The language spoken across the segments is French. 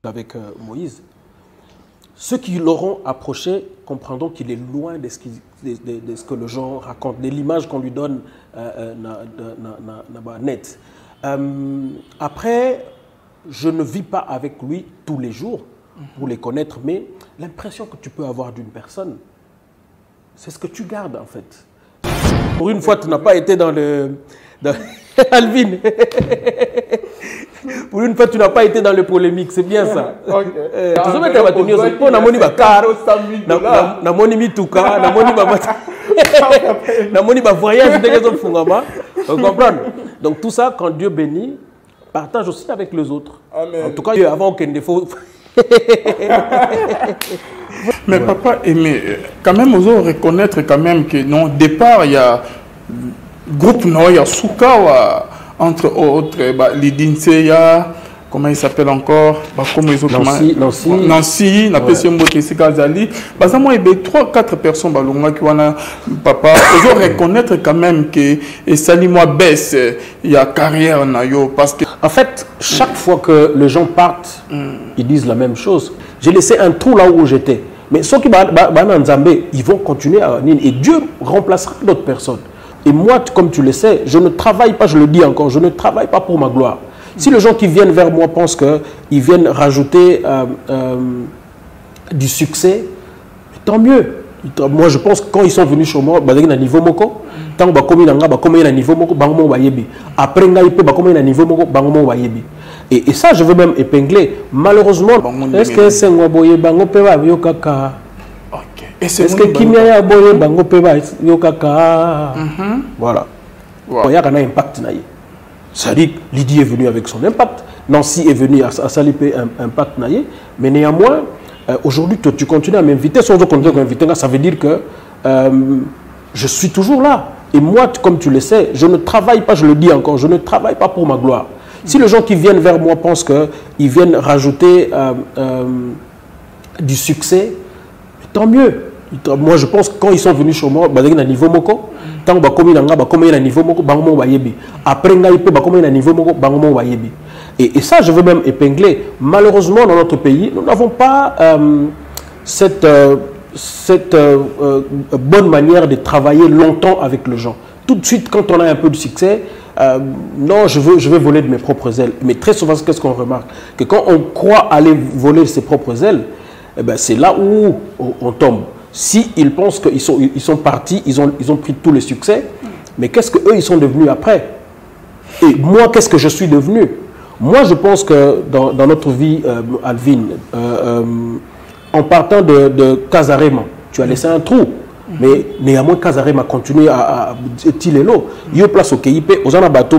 avec Moïse, ceux qui l'auront approché comprendront qu'il est loin de ce que les gens racontent, de l'image qu'on lui donne net. Après, je ne vis pas avec lui tous les jours pour les connaître, mais l'impression que tu peux avoir d'une personne, c'est ce que tu gardes en fait. Pour une fois, tu n'as pas été dans le... Alvin. Pour une fois, tu n'as pas été dans le polémique, c'est bien ça. Tu sais que tu as moni bakar, na moni mituka, na moni babata, na moni ba voyage de les fungama. Vous comprenez? Donc tout ça, quand Dieu bénit, partage aussi avec les autres. Amen. En tout cas, avant aucun défaut. Mais ouais. Papa, mais quand même, vous devez reconnaître quand même que non, au départ, il y a groupe non, il y a Souka, entre autres, Lidinseya, comment il s'appelle encore, Nancy, la personne qui est Kazali. Parce que moi, il y a 3-4 personnes qui ont papa. Vous devez reconnaître quand même que Salimois baisse, il y a carrière parce que. En fait, chaque fois que les gens partent, ils disent la même chose. J'ai laissé un trou là où j'étais. Mais ceux qui ils vont continuer à venir. Et Dieu remplacera d'autres personnes. Et moi, comme tu le sais, je ne travaille pas, je le dis encore, je ne travaille pas pour ma gloire. Si les gens qui viennent vers moi pensent qu'ils viennent rajouter du succès, tant mieux. Moi, je pense que quand ils sont venus chez moi, ils sont à niveau moko. Tant que ils à niveau moko, après, ils peuvent à niveau moko, et ça, je veux même épingler. Malheureusement, est-ce que c'est un boye bango peba yokaka? Est-ce que Kimia ya boye bango peba yokaka? Voilà. Il y a un impact. C'est-à-dire que Lydie est venue avec son impact. Nancy est venue à saliper un impact. Mais néanmoins, aujourd'hui, tu continues à m'inviter. Sans continuer à m'inviter, ça veut dire que je suis toujours là. Et moi, comme tu le sais, je ne travaille pas, je le dis encore, je ne travaille pas pour ma gloire. Si les gens qui viennent vers moi pensent qu'ils viennent rajouter du succès, tant mieux. Moi, je pense que quand ils sont venus chez moi, ils sont à niveau moko. Tant que ils à niveau moko, après, ils peuvent à niveau moko, et ça, je veux même épingler. Malheureusement, dans notre pays, nous n'avons pas cette bonne manière de travailler longtemps avec les gens. Tout de suite, quand on a un peu de succès, non, je veux voler de mes propres ailes. Mais très souvent, qu'est-ce qu'on remarque? Que quand on croit aller voler de ses propres ailes, eh ben, c'est là où on tombe. Si ils pensent qu'ils sont partis, ils ont pris tous les succès, mais qu'est-ce qu'eux, ils sont devenus après? Et moi, qu'est-ce que je suis devenu? Moi, je pense que dans notre vie, Alvin, en partant de Casarema, tu as laissé un trou. Mais néanmoins, Casarema a continué à tirer l'eau. Il y a place au KIP, aux bateaux,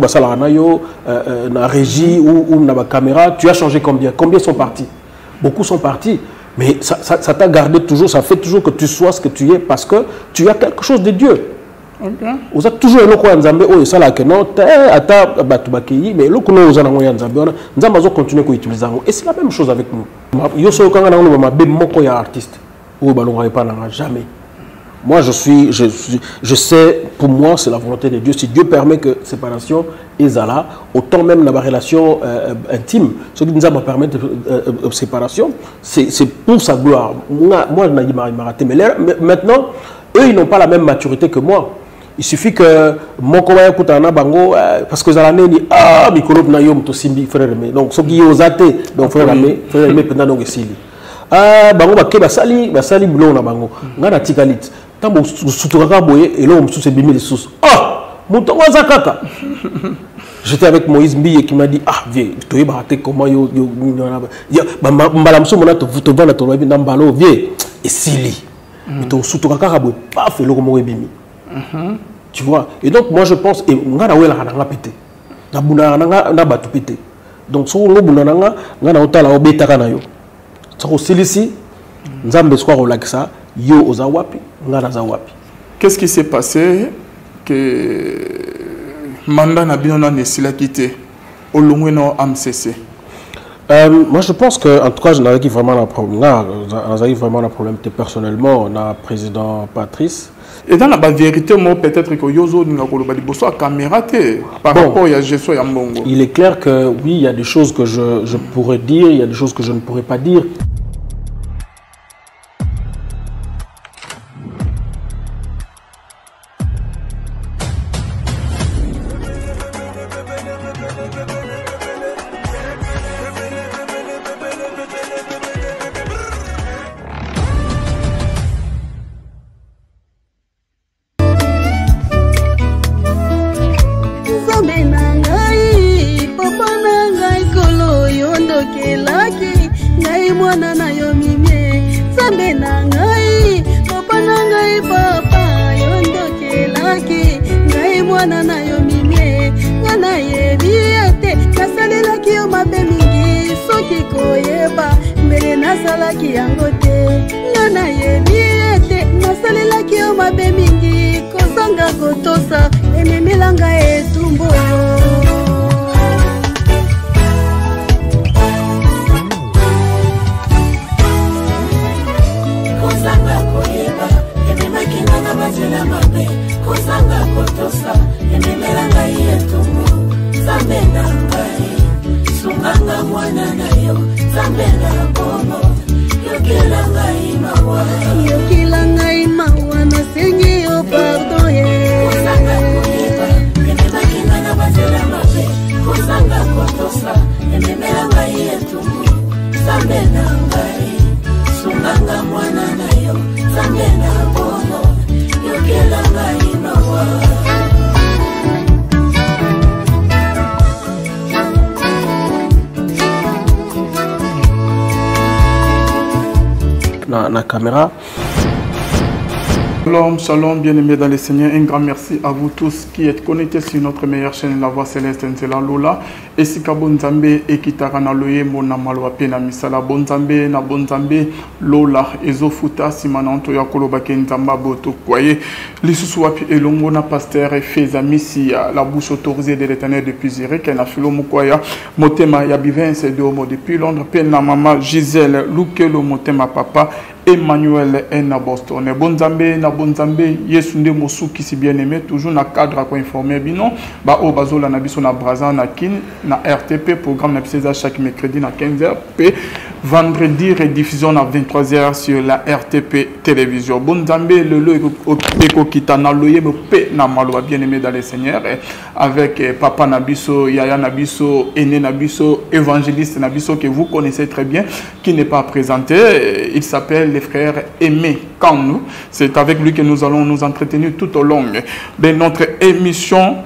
na régie ou na caméra. Tu as changé combien? Combien sont partis? Beaucoup sont partis. Mais ça t'a gardé toujours, ça fait toujours que tu sois ce que tu es parce que tu as quelque chose de Dieu. Vous avez toujours un peu Nzambe, oh, ça là que non, ata batubaki, mais le coup nous avons un Nzambe, nous allons continuer à utiliser. Et c'est la même chose avec nous. Yo so quand on a ma bébé moko ya artiste, ou balon pas jamais. Moi, je sais, pour moi, c'est la volonté de Dieu. Si Dieu permet que séparation est là, autant même dans ma relation intime, ce qui nous a permis de séparation, c'est pour sa gloire. Moi, je n'ai pas raté. Mais maintenant, eux, ils n'ont pas la même maturité que moi. Il suffit que mon copain écoute un bango, parce que l'année dit ah, Mikolo Nayom, to Simbi, frère aimé. Donc, ce qui est aux athées, donc frère aimé, pendant donc ici. Ah, bango, basali, blon na bango. Ngana tikalit. Et là, on se bimé les sous. Ah! J'étais avec Moïse Mbiye qui m'a dit ah, viens, tu es baraté comment yo. Tu vois? Et donc, moi, je pense, et on a la pété. Donc, si on a la bêta, yo ozawapi ngana zawapi. Qu'est-ce qui s'est passé que mandat n'a bien n'a quitté au long de AMCC? Moi je pense que en tout cas je n'avais vraiment un problème. Personnellement on a président Patrice et dans la vérité moi peut-être que yozo ninga koloba liboso caméra te par rapport à gestion ya mbongo. Il est clair que oui, il y a des choses que je pourrais dire, il y a des choses que je ne pourrais pas dire. La caméra. Shalom, shalom, bien-aimés dans les Seigneurs, un grand merci à vous tous qui êtes connectés sur notre meilleure chaîne, La Voix Céleste, c'est la Lola. Et si Bonzambe et Kitara loye mona malwa pena misala Bonzambe na Bonzambe Lola ezofuta simananto ya koloba kenzamba boto kwaye lisusu wapi elongo na pasteur Feza misi la bouche autorisée de l'Éternel depuis Zurich na filo mukwaya motema ya bivence de homo depuis Londres pena mama Gisèle Lukelo motema papa Emmanuel na Boston. Bonzambe na Bonzambe yesunde mosuki si bien aimé toujours na cadre à quoi informer bino ba o bazola na biso na Brazza na kin na RTP programme na pisa chaque mercredi na 15h p vendredi rediffusion na 23h sur la RTP télévision. Bonzambe le eko kitana loye me pe na malo bien aimé dans les Seigneurs avec papa Nabiso Yaya Nabiso aîné Nabiso évangéliste Nabiso que vous connaissez très bien qui n'est pas présenté, il s'appelle les frères Aimé Kanou. C'est avec lui que nous allons nous entretenir tout au long de notre émission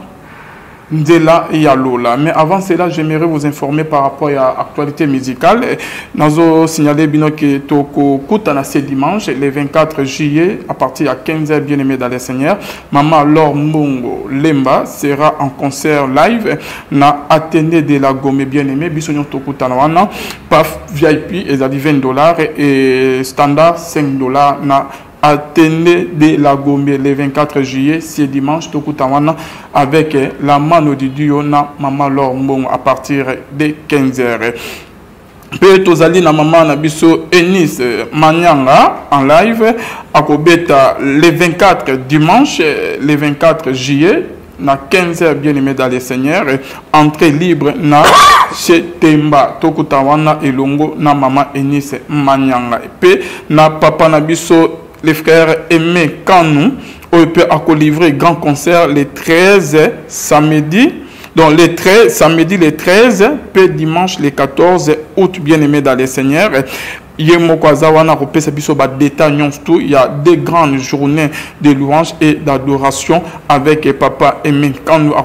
Ndela et Yalola. Mais avant cela, j'aimerais vous informer par rapport à l'actualité musicale. Nous avons signalé que Toko Koutana ce dimanche, le 24 juillet, à partir de 15h, bien aimé dans les Seigneurs. Maman Laure Mbongo Lemba sera en concert live na Athénée de la Gomé, bien aimé. Bisognon Toko Tanawana, PAF VIP, et ça dit $20 et standard $5 na Athénée de la Gombe le 24 juillet, c'est dimanche, Tokutawana, avec la mano du duo na Maman Laure Mbongo à partir de 15h. Puis tozali na Maman Nabiso Enis Manyanga en live à Kobeta le 24 dimanche, le 24 juillet. Na 15h bien aimé dans les Seigneurs, entrée libre na chez Temba Tokutawana et Longo na Maman Enis Manyanga. Puis na Papa Nabiso les frères Aimé Kanou, on peut livrer grand concert les 13 samedi. Donc les 13 samedi les 13, puis dimanche les 14 août bien aimé dans les Seigneurs. Il y a des grandes journées de louange et d'adoration avec Papa Aimé Kanou a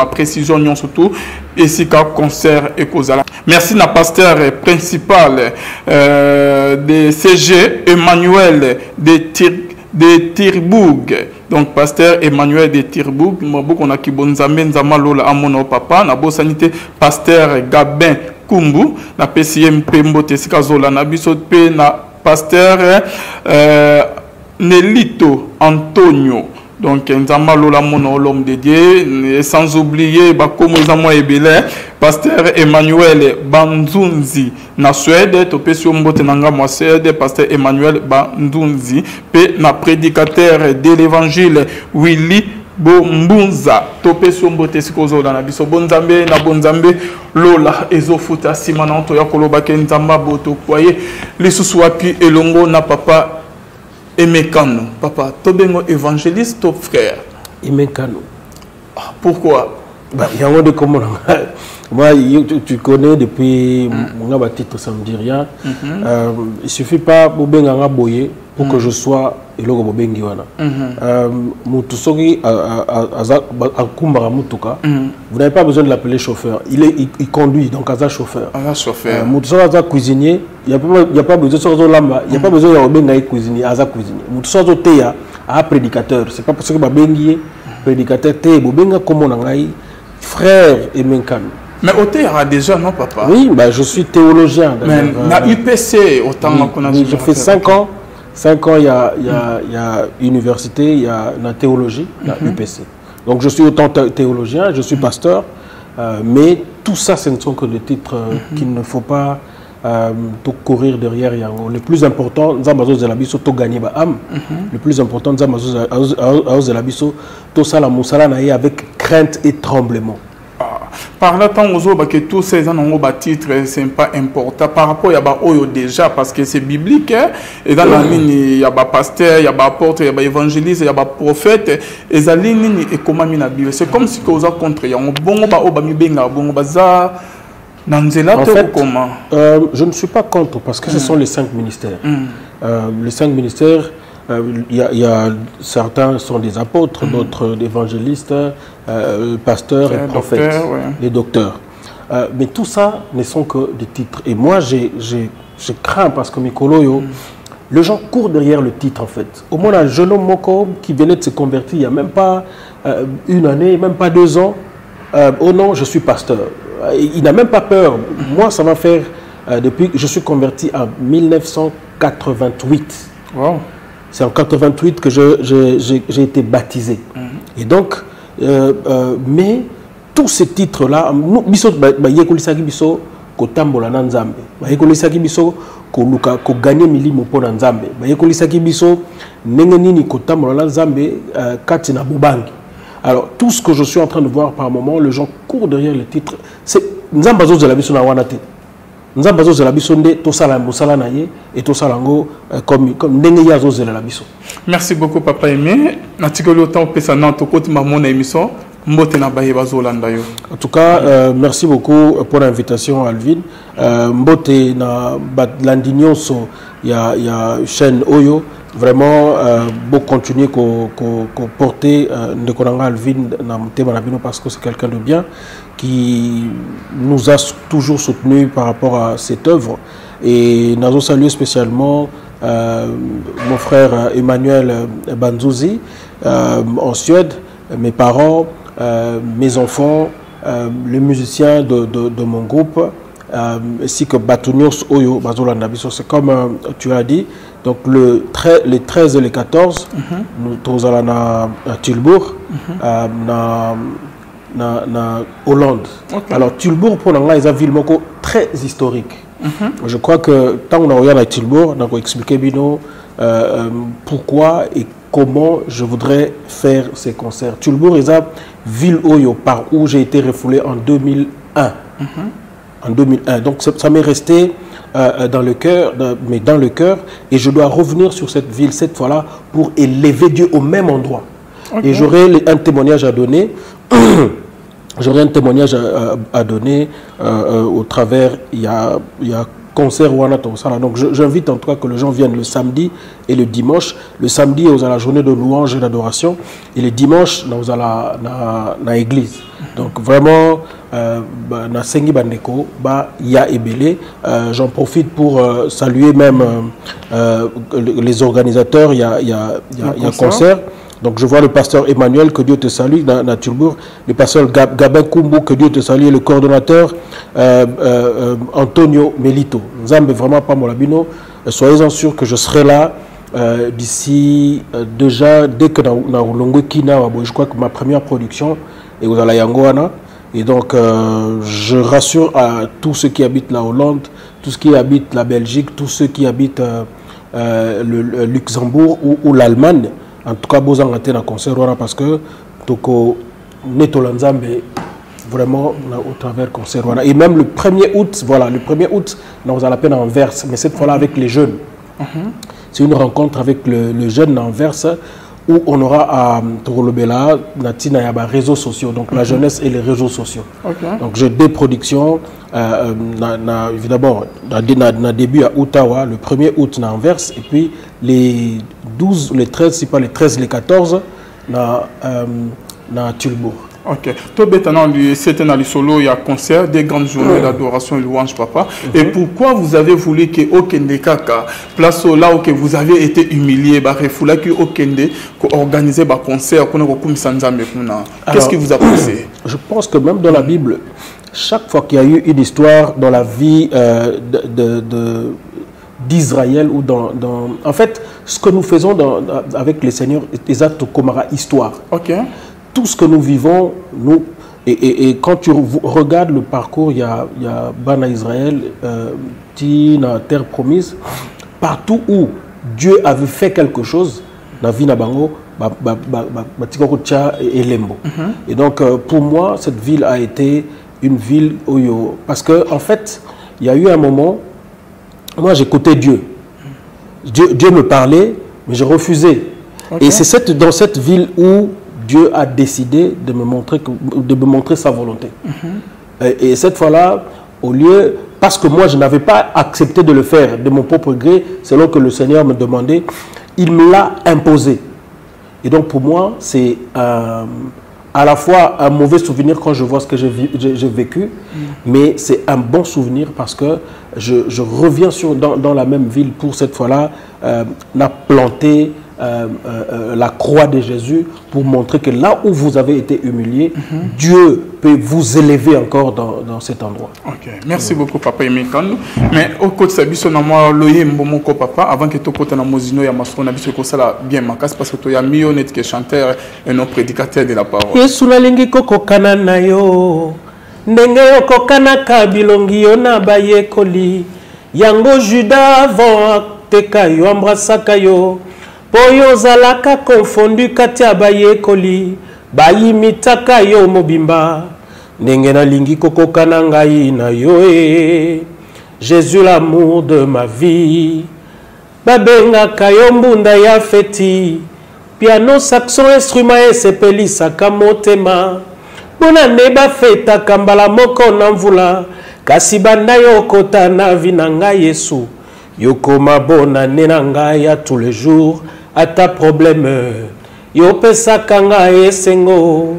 précision surtout et si concert et causal. Merci na pasteur principal de CG Emmanuel de Tirbourg. Donc pasteur Emmanuel de Tirbourg, beaucoup na kibonzambe nzama lola amono papa na bo sanité pasteur Gabin Kumbu na PCM Pembo Tesika Zola na biso pe na pasteur Nelito Antonio Donc, Nzamba Lola Mono, l'homme de Dieu, et sans oublier, Bakomo Zamo Ebele, pasteur Emmanuel Banzunzi, na Suède, Topé Mbote Nanga Moi Suède, pasteur Emmanuel Banzunzi, pe na prédicateur de l'évangile Willy Bombunza, Topé Mbote Sikozo dans la biso, Bonzambe, na Bonzambe, Lola, Ezofuta, Simananto, Yakoloba, Nzamba, Boto, Kwaye, les sous-wapi, Elongo, na papa. Emekano, papa, Tobengo évangéliste, top frère. Emekano. Pourquoi? Il y a un de comment. Moi, tu connais depuis mon titre, ça ne me dit rien. Il suffit pas pour Benganga Boye pour que je sois Elogo Bobengiwana. Mutusogi Akumbara Mutuka, vous n'avez pas besoin de l'appeler chauffeur. Il conduit, donc Aza chauffeur. Chauffeur. Mutusogi Aza cuisinier, il n'y a pas besoin de Lamba, il n'y a pas besoin de Bengaï cuisinier, Aza cuisinier. Mutusogi Teya, à prédicateur. C'est pas parce que Babengi prédicateur Teya, Bobenga comme on a frère et Menkano. Mais au théâtre déjà, non, papa? Oui, bah, je suis théologien. Mais na UPC, autant qu'on a je fais 5 ans. 5 ans, il y a université, il y a la théologie, il y a UPC. Donc je suis autant théologien, je suis pasteur, mais tout ça, ce ne sont que des titres qu'il ne faut pas courir derrière. Le plus important, Nzambazo Zelabiso, to gagner ba âme. Le plus important, Nzambazo Zelabiso, to sala musala naïe avec crainte et tremblement. Par là, tant que tous ces ans ont titre, c'est pas important par rapport à Oyo déjà, parce que c'est biblique. Et dans la ligne, il y a des pasteurs, il y a des apôtres, il y a des évangélistes, il y a des prophètes. Et la ligne est comme la Bible. C'est comme si vous avez contre. Il y a un bon en fait, je ne suis pas contre parce que ce sont les 5 ministères. Les 5 ministères, certains sont des apôtres, d'autres des évangélistes, pasteurs et prophètes, docteurs, les docteurs. Mais tout ça ne sont que des titres. Et moi, je crains parce que Mikoloyo, les gens courent derrière le titre en fait. Au moins, un jeune homme Moko qui venait de se convertir il n'y a même pas 1 année, même pas 2 ans. Oh non, je suis pasteur. Il n'a même pas peur. Moi, ça va faire depuis que je suis converti en 1988. Wow. C'est en 88 que j'ai été baptisé. Et donc, mais tous ces titres-là, biso yekolisaki biso kotambola na Nzambe, yekolisaki biso koluka ko gagner milimo pona Nzambe, yekolisaki biso ndenge nini kotambola na Nzambe kati na bubangi. Alors, tout ce que je suis en train de voir par moment, les gens courent derrière le titre. C'est Nzambazo Zelabiso na wanate. Nzambazo Zelabiso nde tosala mosala na ye et tosala ngo comme ndenge yazo Zelabiso. Merci beaucoup papa Aimé. Natikoli autant pesa na to koti maman na émission mbote na baye bazolanda yo. En tout cas, merci beaucoup pour l'invitation Alvin. Mbote na landinyoso ya chaîne Oyo. Vraiment, beau continuer à porter Ndekonanga Alvin parce que c'est quelqu'un de bien qui nous a toujours soutenus par rapport à cette œuvre. Et nous saluons spécialement mon frère Emmanuel Banzouzi en Suède, mes parents, mes enfants, les musiciens de mon groupe, ainsi que Batunios Oyo Bazolanda Biso. C'est comme tu as dit. Donc les 13 et les 14, nous sommes à Tilbourg, na Hollande. Okay. Alors Tilbourg, pour nous, c'est une ville très historique. Je crois que tant qu'on regarde à Tilbourg, on a expliqué pourquoi et comment je voudrais faire ces concerts. Tilbourg est une ville par où j'ai été refoulé en 2001. En 2001. Donc ça m'est resté dans le cœur, et je dois revenir sur cette ville cette fois-là pour élever Dieu au même endroit. Okay. Et j'aurai un témoignage à donner. J'aurai un témoignage à donner au travers, il y a concert ou donc j'invite en tout cas que les gens viennent le samedi et le dimanche. Le samedi, on a la journée de louange et d'adoration, et le dimanche, on a la église. Donc vraiment, na sengi bandeko ba ya ebele. J'en profite pour saluer même les organisateurs. Il y a concert. Donc je vois le pasteur Emmanuel, que Dieu te salue, dans Tilbourg. Le pasteur Gabin Kumbu, que Dieu te salue. Et le coordonnateur Antonio Melito. Nzambe vraiment pas molabino. Soyez-en sûrs que je serai là d'ici, déjà, dès que je crois que ma première production est au Yangoana. Et donc, je rassure à tous ceux qui habitent la Hollande, tous ceux qui habitent la Belgique, tous ceux qui habitent le Luxembourg ou l'Allemagne, en tout cas, vous en avez un concert parce que Toko Netolanzambe, vraiment, au travers concert. Et même le 1er août, voilà, le 1er août, nous allons l'appeler à Anvers, mais cette fois-là avec les jeunes. C'est une rencontre avec le jeune Anvers où on aura à Torolobela, Natina Yaba, réseaux sociaux, donc la jeunesse et les réseaux sociaux. Donc j'ai des productions, évidemment, na début à Ottawa, le 1er août à Anvers, et puis les 12, les 13, si pas les 13, les 14, na Tulbourg. Ok. Tout maintenant, c'était dans le solo, il y a concert, des grandes journées d'adoration et louange, papa. Et pourquoi vous avez voulu que Okende Kaka, place là où vous avez été humilié, refoula que Okende organiser un concert, qu'est-ce qui vous a poussé? Je pense que même dans la Bible, chaque fois qu'il y a eu une histoire dans la vie d'Israël ou en fait, ce que nous faisons avec les seigneurs, c'est comme histoire. Ok. Tout ce que nous vivons, et quand tu regardes le parcours, il y a Bana Israël, Tina Terre Promise, partout où Dieu avait fait quelque chose, dans la vie Nabango, et Lembo. Et donc, pour moi, cette ville a été une ville où, parce que en fait, il y a eu un moment, moi j'écoutais Dieu. Dieu me parlait, mais je refusais. Okay. Et c'est dans cette ville où Dieu a décidé de me montrer sa volonté. Et cette fois-là, au lieu, parce que moi je n'avais pas accepté de le faire de mon propre gré, selon que le Seigneur me demandait, il me l'a imposé. Et donc pour moi, c'est à la fois un mauvais souvenir quand je vois ce que j'ai vécu, mais c'est un bon souvenir parce que je reviens dans la même ville pour cette fois-là, n'a planté la croix de Jésus pour montrer que là où vous avez été humilié, Dieu peut vous élever encore dans cet endroit. Ok, merci beaucoup papa Emeka. Mais au côté de ça, moi loyer mbomoko papa avant que tu côté na mozino ya masona biso ko sala bien makas parce que tu ya millionnaire que chanteur et non prédicateur de la parole. Yesu nalingi koko kanana yo ndenge okokana ka bilongi yo na bayekoli yango Juda avant teka yo embrassaka yo Poyo zalaka confondu katia bayekoli bayimitaka yo mobimba ndenge nalingi kokokana ngai na yo Jésus l'amour de ma vie babengaka yo mbunda ya feti piano saxon instrument esepelisaka motema mpona nde bafetaka mbala moko na mvula kasi banda yo kota na vi na ngai Yesu yokoma bona ne na ngai ya tous les jours à ta problème yo pesa kanga esengo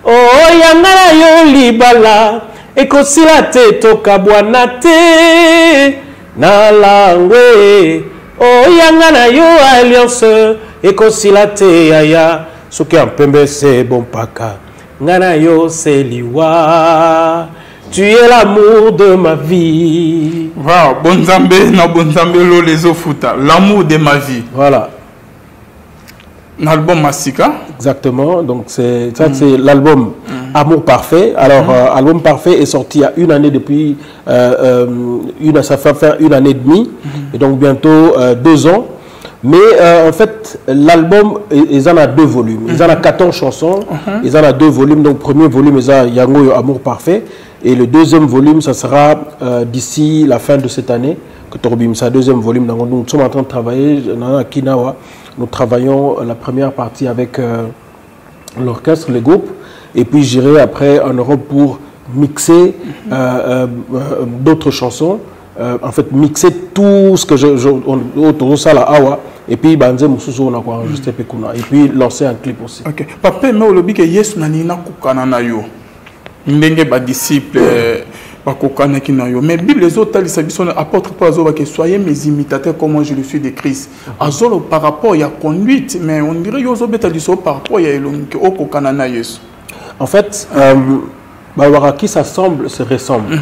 oh yangala yo libala ekosila te tokabwana te na langwe oh yangala yo alliance ekosila te yaya soki ampembe se bon paka ngana yo seliwa tu es l'amour de ma vie. Voilà, bonzambe na bonzambe lo les ofuta, l'amour de ma vie. Voilà. L'album Massika. Exactement, donc c'est l'album Amour Parfait. Alors, Album Parfait est sorti il y a une année depuis, ça fait faire une année et demie, et donc bientôt 2 ans. Mais en fait, l'album, ils en a 2 volumes. Ils en a 14 chansons, ils en a 2 volumes. Donc, premier volume, ils ont Yango Amour Parfait. Et le deuxième volume, ça sera d'ici la fin de cette année, que Torbim, c'est le deuxième volume. Donc, nous sommes en train de travailler à Kinawa. Nous travaillons la première partie avec l'orchestre, le groupe. Et puis, j'irai après en Europe pour mixer d'autres chansons. En fait, mixer tout ce que autour de ça, la awa. Et puis, Banze Moussoussou, on a enregistré Pekuna. Et puis, lancer un clip aussi. Ok. Papa, mais au lobby que yes, nanina kukanana yo. Ndenge ba disciple bakokana kinayo. Mais Bible les autres ils sont apôtres pas azoba que soyez mes imitateurs comme moi je le suis de Christ. Azolo par rapport il y a conduite, mais on dirait yozo beta diso par rapport il y a elongi okokana na Yesu. En fait, qui s'assemblent se ressemblent.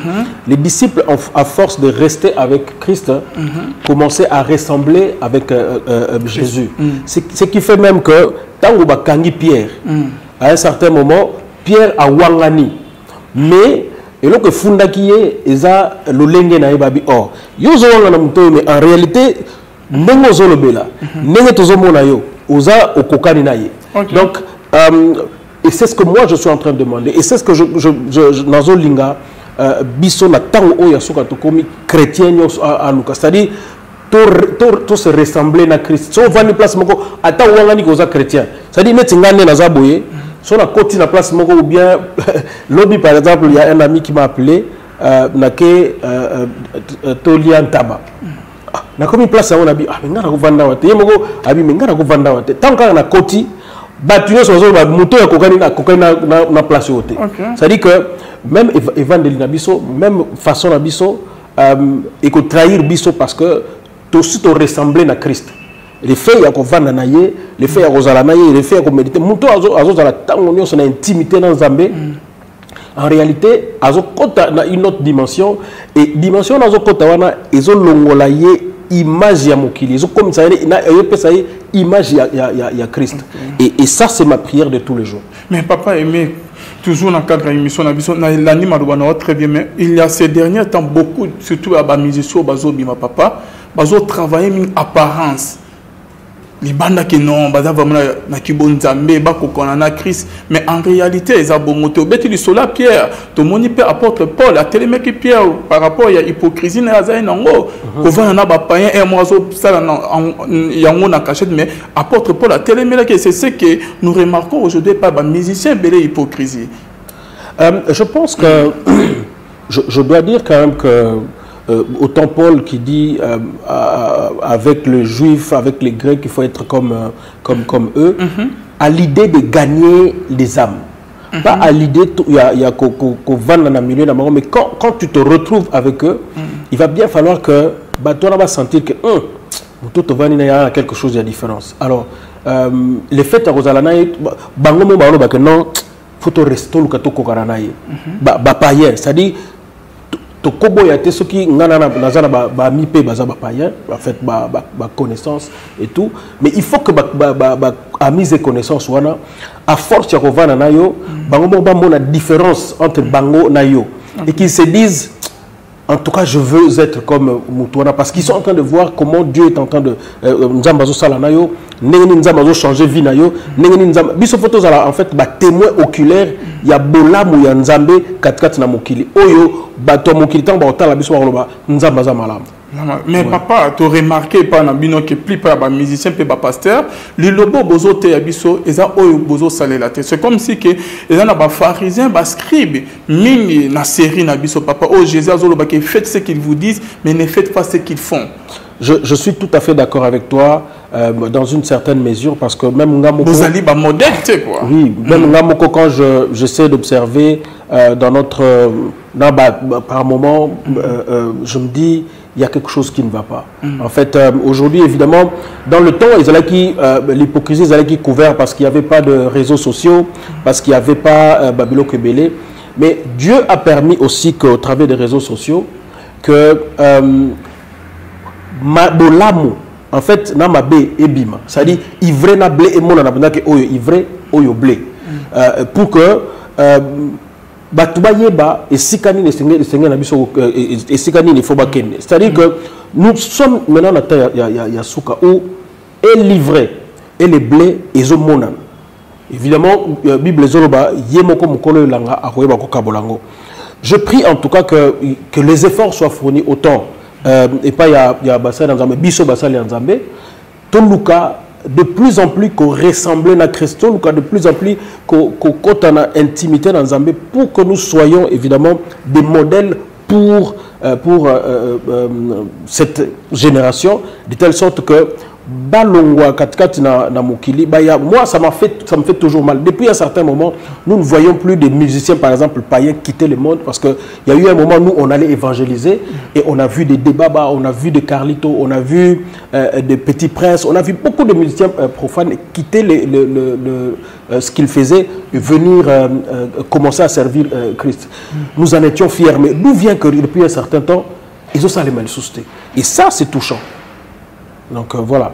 Les disciples, à force de rester avec Christ, commençaient à ressembler avec Jésus. Ce qui fait même que, tant que Kangi Pierre, à un certain moment, Pierre a wangani. Mais, et là que Funda qui est, Eza Lolenge na Ebabi or. Yozo wangana muto, mais en réalité, Nengo Zolobela, Nenge Tozomona yo, Oza Okokani na ye. Donc, et c'est ce que moi je suis en train de demander. Et c'est ce que Nazo Linga, Bisso na tango o yasuka to komi chrétien à nous. C'est-à-dire, tout se ressembler na Christ. Si on va une place moko, attends wangani koza chrétien. C'est-à-dire, net ngane na zaboye. Si on a côté la place moko ou bien lobby par exemple, il y a un ami qui m'a appelé, nake Tolian Taba. Na comme une place on a dit ah mais ngana ko vanda wate. Yemoko abi mais ngana ko vanda wate. Tant qu'on a côté batuyo sozo ba moto ya kokani na place yote. C'est-à-dire que même évangéliser biso, même façon na biso et que trahir biso parce que tout suite ressembler na Christ. Les faits ya ko vanda na ye, les faits ya ko zala na ye, les faits ya ko méditer. Moto azo zala tango nyo na intimité dans Zambé. En réalité, azo kota na une autre dimension et dimension azo kota wana ezo longola ye image ya mokili. Ezo comme ça na ça image ya Christ. Et ça c'est ma prière de tous les jours. Mais papa aimé toujours dans le cadre de l'émission, l'anime très bien, mais il y a ces derniers temps beaucoup, surtout à la musicien, bazo bima papa, bazo travailler une apparence. Les bandes qui non, baza vraiment na kibon Zambé, ba kokona na Christ, mais en réalité ils ont monté au bêti du sola Pierre, tout le monde peut apôtre Paul, la télémé qui Pierre par rapport à l'hypocrisie na zaï nango, qu'on va na ba païen et moi ça yango na cachette, mais apôtre Paul la télémé là c'est ce que nous remarquons aujourd'hui par ba musicien belé hypocrisie. Je pense que je dois dire quand même que autant Paul qui dit avec les juifs, avec les grecs, il faut être comme eux, à l'idée de gagner les âmes. Pas à l'idée, il y a qu'on vend dans le milieu, mais quand tu te retrouves avec eux, il va bien falloir que toi, on va sentir que il y a quelque chose de différence. Alors, les fêtes à Rosalana, non, faut rester le kato kokaranaye. Païen, c'est-à-dire, to kobo ya te soki ngana na ba mi pe baza ba païen en fait ba connaissance et tout, mais il faut que a mise connaissance wana à force ya kovana na yo bango ba mona différence entre bango na yo et qu'ils se disent en tout cas je veux être comme Moutouana parce qu'ils sont en train de voir comment Dieu est en train de nzambazo sala na yo nengeni nzambazo changer vie na yo nengeni nzamba biso photos en fait ba témoin oculaire ya bolamu ya nzambe katikati na mokili oyo bato mokili tant ba otala biso ba loba nzambaza malamu. Mais papa, tu as remarqué par Nabino que plus par les musiciens et les pasteurs, les lobos bozo te yabiso, ils ont oyo bozo salé la tête. C'est comme si que ils ont des pharisiens, des scribes, mini na série nabiso papa. Oh Jésus azolo ba que faites ce qu'ils vous disent, mais ne faites pas ce qu'ils font. Je suis tout à fait d'accord avec toi dans une certaine mesure parce que même Ngamoko. Vous allez modèle, tu sais quoi. Oui, même Ngamoko quand j'essaie d'observer dans notre par moment, je me dis il y a quelque chose qui ne va pas. En fait, aujourd'hui, évidemment, dans le temps, l'hypocrisie est couverte parce qu'il n'y avait pas de réseaux sociaux, parce qu'il n'y avait pas Babylone Kebele. Mais Dieu a permis aussi qu'au travers des réseaux sociaux, que en fait, namabe et bima. C'est-à-dire, ivré na blé et mon anabanda que oyo ivré, oyo blé. Pour que Batuba yeba et sikani ne sengé na biso et sikani ne faut pas kenne. C'est-à-dire que nous sommes maintenant à terre ya souka où est livré et les blés et zomonan. Évidemment, Bible zoloba yemoko mukolo langa akoyeba ko kabolango. Je prie en tout cas que les efforts soient fournis autant et pas ya basa dans Nzambe biso basa le Nzambe. Toluka de plus en plus qu'on ressemble à Christ, de plus en plus qu'on a intimité dans Zambé pour que nous soyons évidemment des modèles pour cette génération, de telle sorte que balongwa katikati na mokili, moi ça me fait toujours mal. Depuis un certain moment, nous ne voyons plus des musiciens par exemple païens quitter le monde, parce que il y a eu un moment où on allait évangéliser et on a vu des débats, on a vu des Carlitos, on a vu des Petits Princes, on a vu beaucoup de musiciens profanes quitter ce qu'ils faisaient et venir commencer à servir Christ. Nous en étions fiers, mais d'où vient que depuis un certain temps ils ont ça les mal souciés. Et ça c'est touchant. Donc voilà.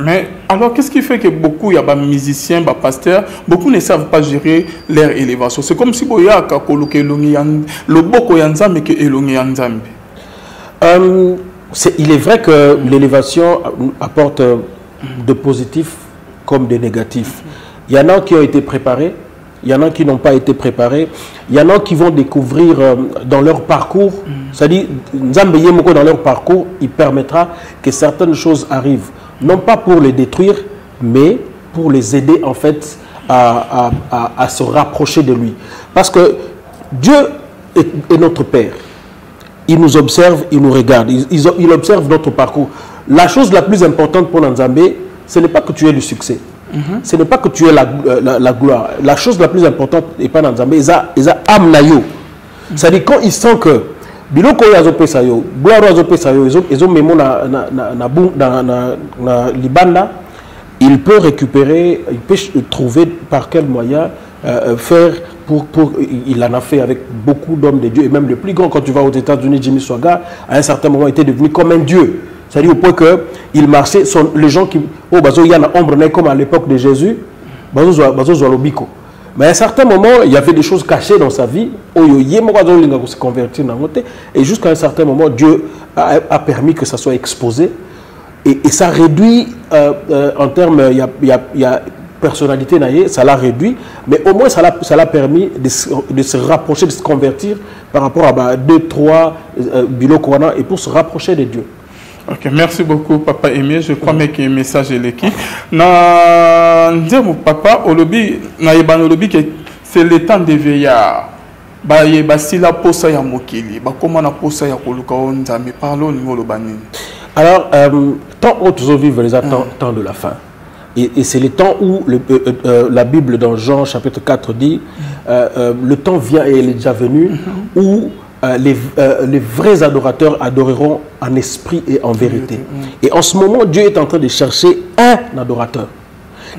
Mais alors, qu'est-ce qui fait que beaucoup, il y a des musiciens, des pasteurs, beaucoup ne savent pas gérer leur élévation? C'est comme si il est vrai que l'élévation apporte de positifs comme de négatifs. Il y en a qui ont été préparés, il y en a qui n'ont pas été préparés, il y en a qui vont découvrir dans leur parcours, c'est-à-dire dans leur parcours, il permettra que certaines choses arrivent. Non pas pour les détruire, mais pour les aider en fait à se rapprocher de lui. Parce que Dieu est notre Père. Il nous observe, il nous regarde, il observe notre parcours. La chose la plus importante pour Nzambé, ce n'est pas que tu aies le succès. Ce n'est pas que tu aies la gloire. La chose la plus importante n'est pas Nzambé, ils ont âme nayo. C'est-à-dire quand ils sentent que biloko yazo pesa yo, gloire yazo pesa yo, ils ont mémo na libanda, il peut récupérer, il peut trouver par quel moyen faire il en a fait avec beaucoup d'hommes de Dieu et même le plus grand. Quand tu vas aux États-Unis, Jimmy Swaggart à un certain moment était devenu comme un dieu. C'est-à-dire au point que il marchait, les gens qui il y a une ombre comme à l'époque de Jésus, mais à un certain moment, il y avait des choses cachées dans sa vie. Et jusqu'à un certain moment, Dieu a permis que ça soit exposé. Et ça réduit, en termes, il y a personnalité, ça l'a réduit. Mais au moins, ça l'a permis de se rapprocher, de se convertir par rapport à 2, 3 bilokwana et pour se rapprocher de Dieu. Ok, merci beaucoup, Papa Aimé. Je crois que le message est l'équipe. Papa, c'est le temps de veillard. Alors, tant autres vivent les temps de la fin. Et c'est le temps où la Bible dans Jean chapitre 4 dit le temps vient et il est déjà venu où les vrais adorateurs adoreront en esprit et en vérité. Et en ce moment, Dieu est en train de chercher un adorateur.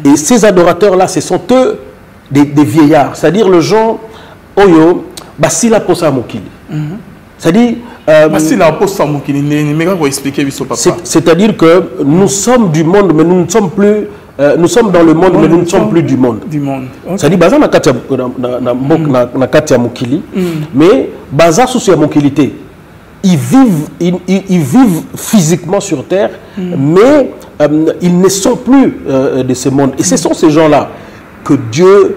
Et ces adorateurs-là, ce sont eux des vieillards. C'est-à-dire le genre, Oyo, Basila Posa Mokili. C'est-à-dire... c'est-à-dire que nous sommes du monde, mais nous ne sommes plus... nous sommes dans le monde, mais nous ne sommes plus du monde. C'est-à-dire, Baza na Katia Mokili, mais Baza sous Mokilité. Ils vivent physiquement sur terre, mais ils ne sont plus de ce monde. Et ce sont ces gens-là que Dieu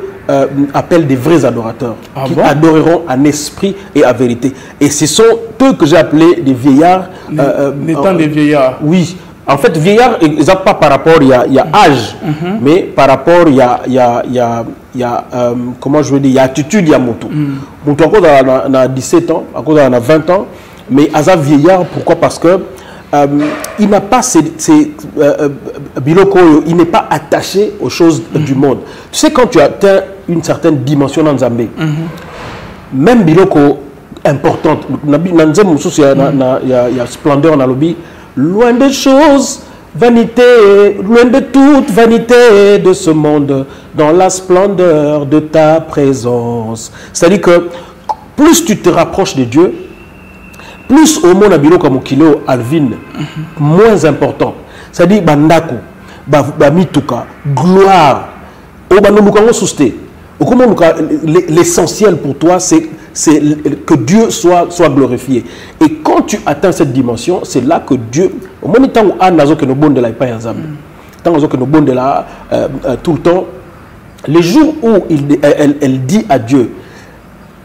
appelle des vrais adorateurs, qui adoreront en esprit et en vérité. Et ce sont eux que j'ai appelés des vieillards. Les temps des vieillards. Oui. En fait, vieillard, ils n'ont pas par rapport, il y a âge, mais par rapport, il y a comment je veux dire, il y a attitude, il y a moto. Moto, à cause on a 17 ans, à cause on a 20 ans, mais à ça vieillard, pourquoi? Parce que il n'a pas biloko, il n'est pas attaché aux choses du monde. Tu sais, quand tu atteins une certaine dimension dans Zambé, même biloko importante, il y a splendeur dans le lobby. Loin des choses, vanité, loin de toute vanité de ce monde, dans la splendeur de ta présence. C'est-à-dire que plus tu te rapproches de Dieu, plus au monde abilo comme kilo Alvin, moins important. C'est-à-dire bandako, mituka, gloire, l'essentiel pour toi, c'est que Dieu soit glorifié. Et quand tu atteins cette dimension, c'est là que Dieu, au moment où tout le temps, les jours où elle dit à Dieu,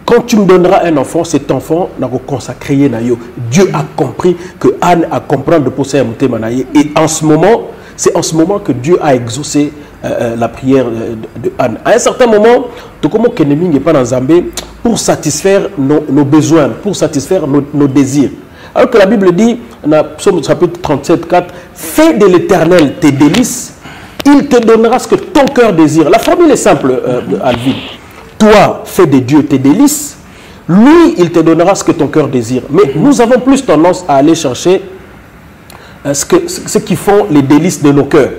quand tu me donneras un enfant, cet enfant n'a consacré nayo. Dieu a compris que Anne a compris de posséder un manaye. Et en ce moment, c'est en ce moment que Dieu a exaucé la prière de Anne. À un certain moment, tout comme Kenemi n'est pas dans Zambé, pour satisfaire nos besoins, pour satisfaire nos désirs. Alors que la Bible dit, dans Psaume chapitre 37, 4, fais de l'Éternel tes délices, il te donnera ce que ton cœur désire. La formule est simple, Alvin. Toi, fais de Dieu tes délices, lui, il te donnera ce que ton cœur désire. Mais nous avons plus tendance à aller chercher ce qui font les délices de nos cœurs.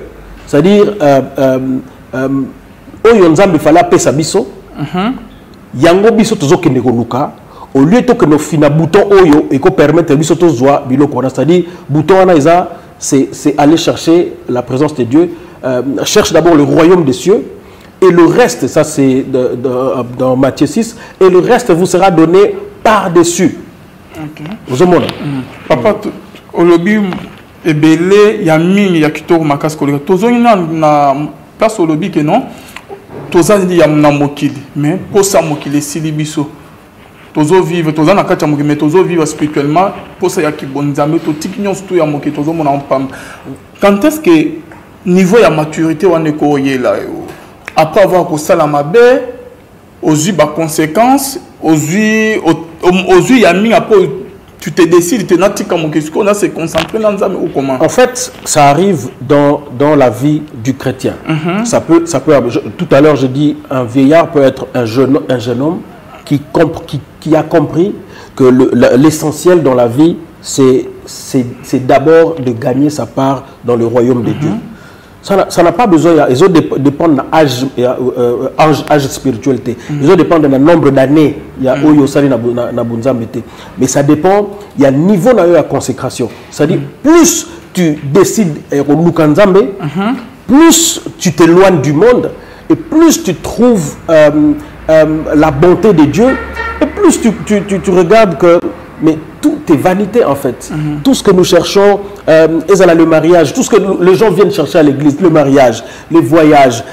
C'est-à-dire, Oyo Nzambe fallait appeler sa biso, yango biso tozo kende koluka, au lieu que nos fina bouton Oyo et qu'on permette biso tozoa biloko, c'est-à-dire bouton anaïsa, c'est aller chercher la présence de Dieu. Cherche d'abord le royaume des cieux et le reste, ça c'est dans Matthieu 6, et le reste vous sera donné par-dessus. Vous avez Papa, au lobby, et belé, ya mini, ya kitoro makas koleka. Tozo na place au lobby que non, toza dit ya na mokili, mais pour ça mokili silibiso. Tozo vivre, toza na kacha mokili, mais tozo vivre spirituellement, pour ça ya kibonzame, to tikinyon stu ya mokili, tozo mona pam. Quand est-ce que niveau ya maturité on est koyé là, après avoir que ça la mabe, aux yeux bas conséquences, aux yeux ya mini après tu te décides, tu n'as pas se concentrer dans ça ou comment? En fait, ça arrive dans la vie du chrétien. Ça peut, tout à l'heure, je dis, un vieillard peut être un jeune homme qui a compris que l'essentiel dans la vie, c'est d'abord de gagner sa part dans le royaume de Dieu. Ça n'a pas besoin, ils ont dépendre de l'âge spiritualité. Ils ont dépendre du nombre d'années. Mais ça dépend, il y a un niveau de consécration. C'est-à-dire, plus tu décides plus tu t'éloignes du monde et plus tu trouves la bonté de Dieu et plus tu regardes que mais tout est vanité en fait. Tout ce que nous cherchons, le mariage, tout ce que les gens viennent chercher à l'église, le mariage, les voyages,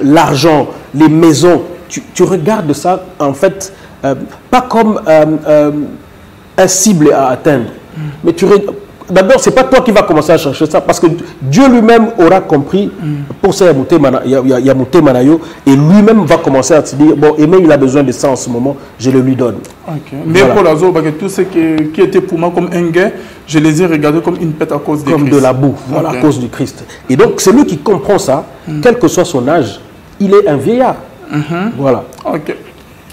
l'argent, les maisons, tu regardes ça en fait, pas comme un cible à atteindre. Mais d'abord, ce n'est pas toi qui vas commencer à chercher ça, parce que Dieu lui-même aura compris, pour ça, il y a Mouté Manayo, et lui-même va commencer à se dire, bon, Aimé, il a besoin de ça en ce moment, je le lui donne. Mais voilà. Pour la zone, tout ce qui était pour moi comme un gars, je les ai regardés comme une pète à cause de Christ. Comme de la boue, voilà, à cause du Christ. Et donc, celui qui comprend ça, quel que soit son âge, il est un vieillard. Voilà. Ok.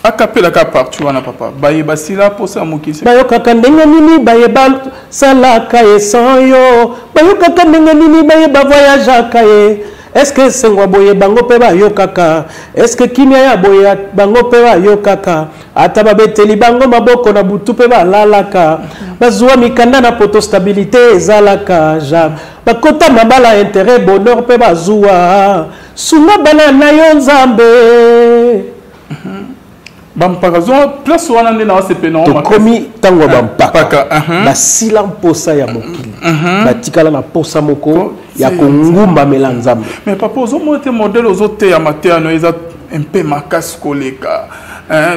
Akapela kapar tu wana papa baye basila posa mokisi bayo kaka ndenge nini baye ba sala kaye sanyo bayo kaka ndenge nini baye ba voyage kaye est-ce que sengwa boye bango pe ba yo kaka est-ce que kimia ya boye bango pe ba yo kaka ata babeteli bango maboko na butu pe ba lalaka bazwa mikanda na poto stabilité ezalaka ja bakota mabala intérêt bonheur pe bazwa sunga bana na yo nzambe bampaka place wana nde na sepena to komi tango bampaka na sila mposa ya mokili batikala na posa moko ya kongumba mela nzambe. Mais papa ozomo te modèle ozote ya matano eza un peu makasi koleka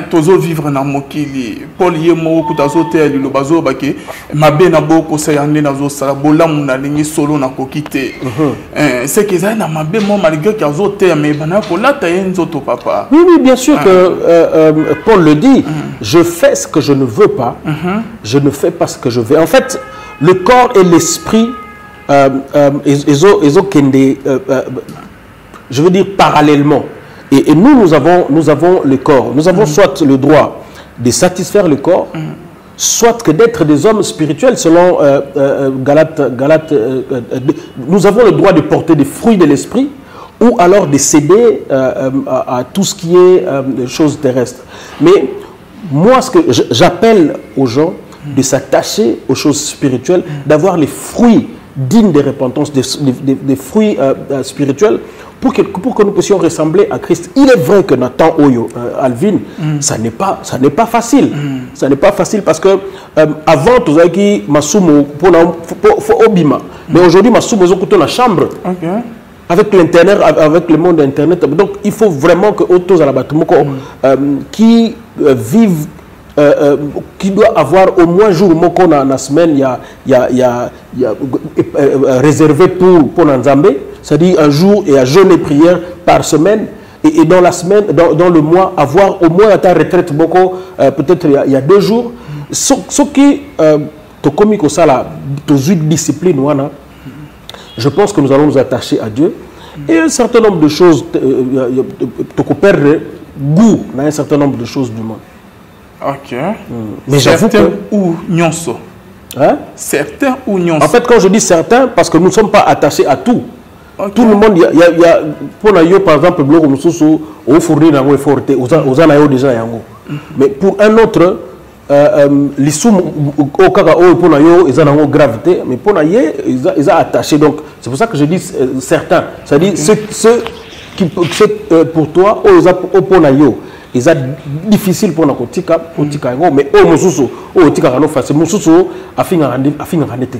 tozo vivre na mokili Paul yemo kutazote ya lilo bazo bake mabe na boko sa yande na zo sala bolamu na lingi solo na kokite c'est que ça na mabe mo malgré que azote mais bana ko lata yenzo to papa. Oui bien sûr que Paul le dit, je fais ce que je ne veux pas, je ne fais pas ce que je veux. En fait, le corps et l'esprit je veux dire parallèlement. Et nous avons le corps. Nous avons soit le droit de satisfaire le corps, soit que d'être des hommes spirituels, selon Galates, nous avons le droit de porter des fruits de l'esprit, ou alors de céder à tout ce qui est choses terrestres. Mais moi, ce que j'appelle aux gens de s'attacher aux choses spirituelles, d'avoir les fruits dignes de repentance, des fruits spirituels, pour que nous puissions ressembler à Christ. Il est vrai que Nathan Oyo, Alvin, ça n'est pas facile. Ça n'est pas facile parce que avant, tu as dit Masumo pour Obima. Mais aujourd'hui, Masumo est dans la chambre. Avec l'internet, avec le monde internet. Donc, il faut vraiment que autour à la qui vivent, qui doit avoir au moins jour moko dans la semaine, il y a réservé pour Nzambe. C'est-à-dire un jour et un jeûne et prière par semaine. Et dans la semaine, dans le mois, avoir au moins à ta retraite, peut-être il y a 2 jours. Ce qui te commis comme ça là, de discipline, je pense que nous allons nous attacher à Dieu. Et un certain nombre de choses, te perdre goût dans un certain nombre de choses du monde. Ok. Mais j'avoue que... ou nyonso. Hein? Certains ou nyonso. En fait, quand je dis certains, parce que nous ne sommes pas attachés à tout. Okay. Tout le monde, il y a pour nous, par exemple, bloc comme ça, au fournir dans le fort, aux anaïos déjà yango. Mais pour un autre, les sous au cas où pour nous, ils ont une gravité, mais pour nous, ils ont attaché. Donc, c'est pour ça que je dis certains. C'est-à-dire ceux qui, pour toi, au pour nous, ils ont difficile pour nous kotika, mais au mususu, au tika kano face, mususu a fini à ranete.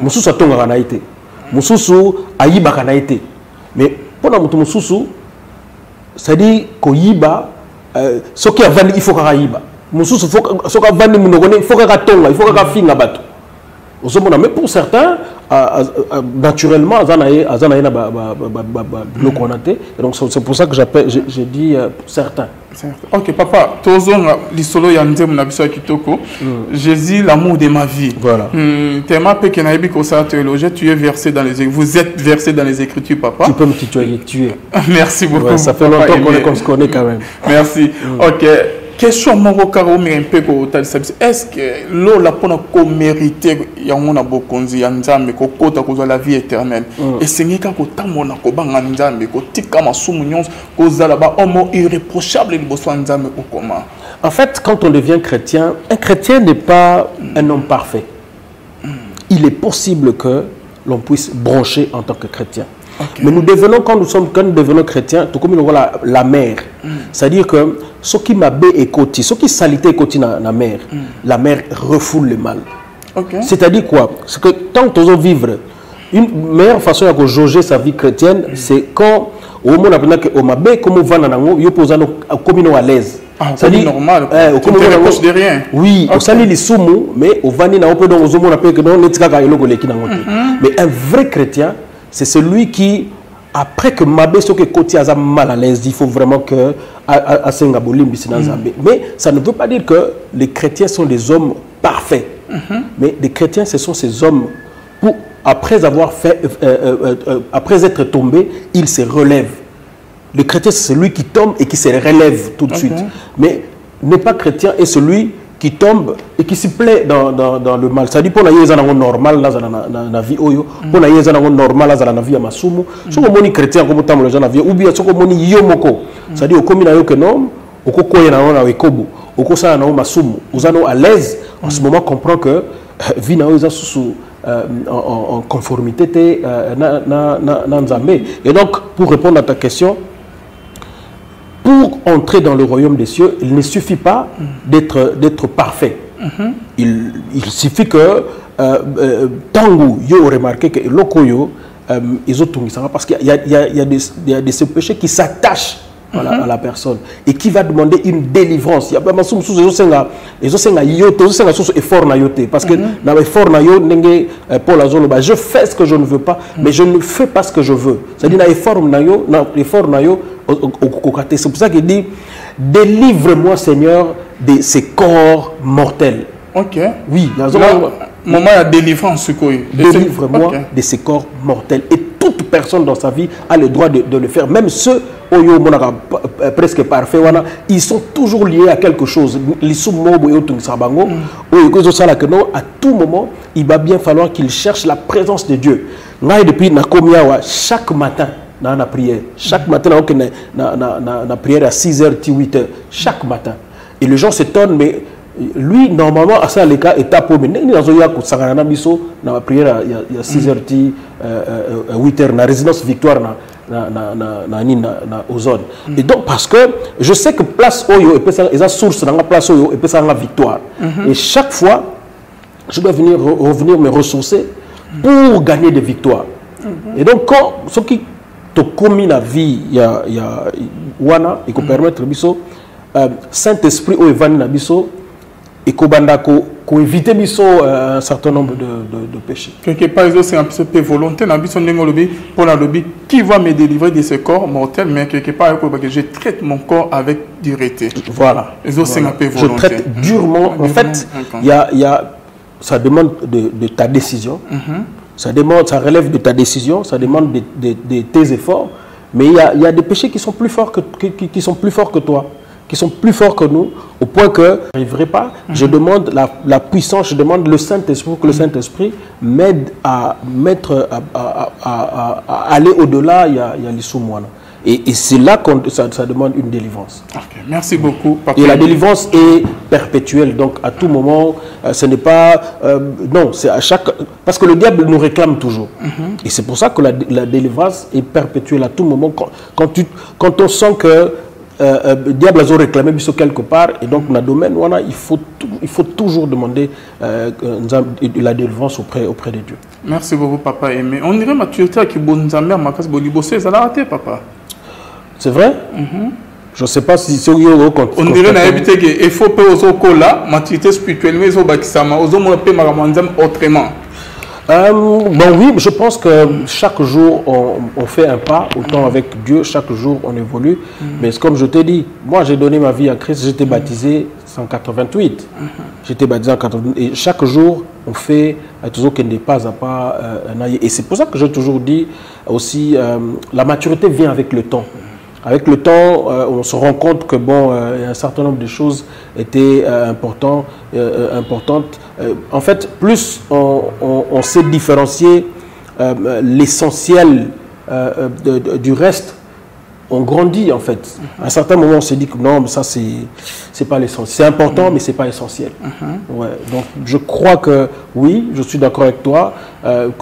Mususu a tonga ranaite. Mususu ayiba kanaite. Mais pour nous mususu, c'est-à-dire koyiba, ce qui a vendu il faut qu'il ayiba. Mususu faut ce qui a vendu munogone il faut qu'il tonga, il faut qu'il finga bato. Mais pour certains, naturellement, donc c'est pour ça que j'ai dit certains. Ok, papa, Jésus, l'amour de ma vie. Voilà. Tu es versé dans les, vous êtes versé dans les Écritures, papa. Tu peux me tuer. Merci beaucoup. Ouais, ça fait longtemps qu'on se connaît quand même. Merci. Ok. Question est-ce que l'eau la pour mériter yangona bokonzi ya nzambe ko kota ko la vie éternelle et sengeka ko tamona ko banga nzambe ko tika masumu nyonso ko zala ba homo irréprochable liboso nzambe ko comment? En fait, quand on devient chrétien, un chrétien n'est pas un homme parfait. Il est possible que l'on puisse broncher en tant que chrétien. Okay. Mais nous devenons, quand nous devenons chrétiens, tout comme nous voit la mer. C'est-à-dire que ce qui m'a bé et côté, ce qui salité et côté dans la mer refoule le mal. Okay. C'est-à-dire quoi? C'est que tant que nous vivons, une meilleure façon de jauger sa vie chrétienne, c'est quand au moment où on m'a bé, comme on va dans l'angle, il pose comme à l'aise. C'est normal. Comme on ne de rien. Oui, on salit les soumous, mais au vanille, on peut donc on appelle que non, mais un vrai chrétien, c'est celui qui, après que Mabé soit côté à mal à l'aise, il faut vraiment que mais ça ne veut pas dire que les chrétiens sont des hommes parfaits. Mais les chrétiens, ce sont ces hommes où, après avoir fait, après être tombés, ils se relèvent. Le chrétien, c'est celui qui tombe et qui se relève tout de suite. Mais n'est pas chrétien est celui qui tombe et qui se plaît dans le mal. C'est-à-dire pour les gens normal dans la vie oyo, pour les gens normal dans la vie à masumu. Si on est chrétien comme tant les gens la vie ou bien si on est yomoko, c'est-à-dire au commun que non, au koko y na na wekobu, au kosa na masumu, aux anneaux à l'aise. En ce moment, comprend que vie na oza sous en conformité na nzambe. Et donc pour répondre à ta question, pour entrer dans le royaume des cieux, il ne suffit pas d'être parfait. Il suffit que Tango yo remarqué que Lokoyo ils ont tout mis parce qu'il y a des ce péchés qui s'attachent à la personne et qui va demander une délivrance. Il y a pas mal de parce que dans l'effort Paul Azoloba, je fais ce que je ne veux pas, mais je ne fais pas ce que je veux. C'est-à-dire l'effort c'est pour ça qu'il dit délivre-moi Seigneur de ces corps mortels. Ok. Oui, moment de délivrance. Délivre-moi de ces corps mortels. Et toute personne dans sa vie a le droit de le faire. Même ceux presque parfaits, ils sont toujours liés à quelque chose. À tout moment, il va bien falloir qu'ils cherchent la présence de Dieu. Depuis chaque matin, dans la prière. Chaque matin, on a prière à 6h, 8h. Chaque matin. Et les gens s'étonnent, mais lui, normalement, à ça, les cas, étape au mais dans la prière, il y a 6h, 8h, dans la résidence Victoire, aux zones. Et donc, parce que je sais que place Oyo, et la source dans la place Oyo, et la victoire. Et chaque fois, je dois revenir me ressourcer pour gagner des victoires. Et donc, quand ce qui te commis la vie, il y a Wana, il peut permettre Bisso, Saint-Esprit ou Evan Nabiso, et qu'on évite un certain nombre de péchés. Quelque part, c'est un peu volonté, pour la lobby, qui va me délivrer de ce corps mortel, mais quelque part, je traite mon corps avec dureté. Voilà. C'est un peu volonté. Je traite durement. En fait, ça demande de ta décision. Ça relève de ta décision, ça demande de tes efforts. Mais il y a des péchés qui sont plus forts que toi, qui sont plus forts que nous, au point que je n'arriverai pas. Je demande la puissance, je demande le Saint-Esprit, pour que le Saint-Esprit m'aide à aller au-delà. Il y a l'Issoumouana. Et c'est là que ça demande une délivrance. Okay. Merci beaucoup, Papa. Et la délivrance est perpétuelle, donc à tout moment, ce n'est pas... non, c'est à chaque... Parce que le diable nous réclame toujours. Et c'est pour ça que la délivrance est perpétuelle à tout moment. Quand on sent que le diable a réclamé quelque part, et donc dans le domaine, voilà, il faut toujours demander la délivrance auprès de Dieu. Merci beaucoup, Papa Aimé. On dirait maturité qui bonne amère, ma casse bolibossé, ça l'a raté, Papa. C'est vrai? Je ne sais pas si c'est on dirait qu'il faut pas aux là, maturité spirituelle, mais aux bakisama, aux hommes autrement. Bon oui, je pense que chaque jour on fait un pas, autant avec Dieu, chaque jour on évolue. Mais comme je t'ai dit, moi j'ai donné ma vie à Christ, j'étais baptisé en 88. J'étais baptisé en 88 et chaque jour on fait toujours qu'il n'est pas à pas. Et c'est pour ça que j'ai toujours dit aussi, la maturité vient avec le temps. Avec le temps, on se rend compte que bon, un certain nombre de choses étaient importantes. En fait, plus on sait différencier l'essentiel du reste, on grandit en fait. À un certain moment, on s'est dit que non, mais ça c'est pas l'essentiel. C'est important, mais c'est pas essentiel. Ouais. Donc, je crois que oui, je suis d'accord avec toi.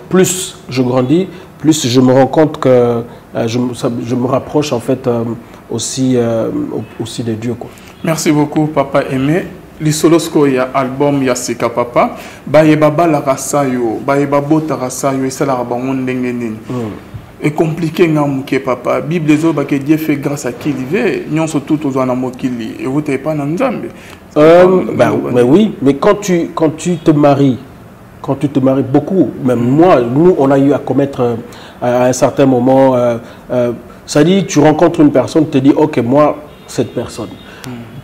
Plus je grandis, plus je me rends compte que je me rapproche en fait aussi de Dieu, quoi. Merci beaucoup, Papa Aimé. L'isolosko ya album ya sika papa bayeba la rasayo bayeba bota rasayo et ça la bangon ndengeni et compliqué ngamuke papa Bible zo ba que Dieu fait grâce à qui il veut nyonso tout aux na mokili et vous t'es pas na nzambe. Mais oui, mais quand tu te maries beaucoup, même moi, nous, on a eu à commettre à un certain moment, ça dit, tu rencontres une personne, tu te dis, ok, moi, cette personne.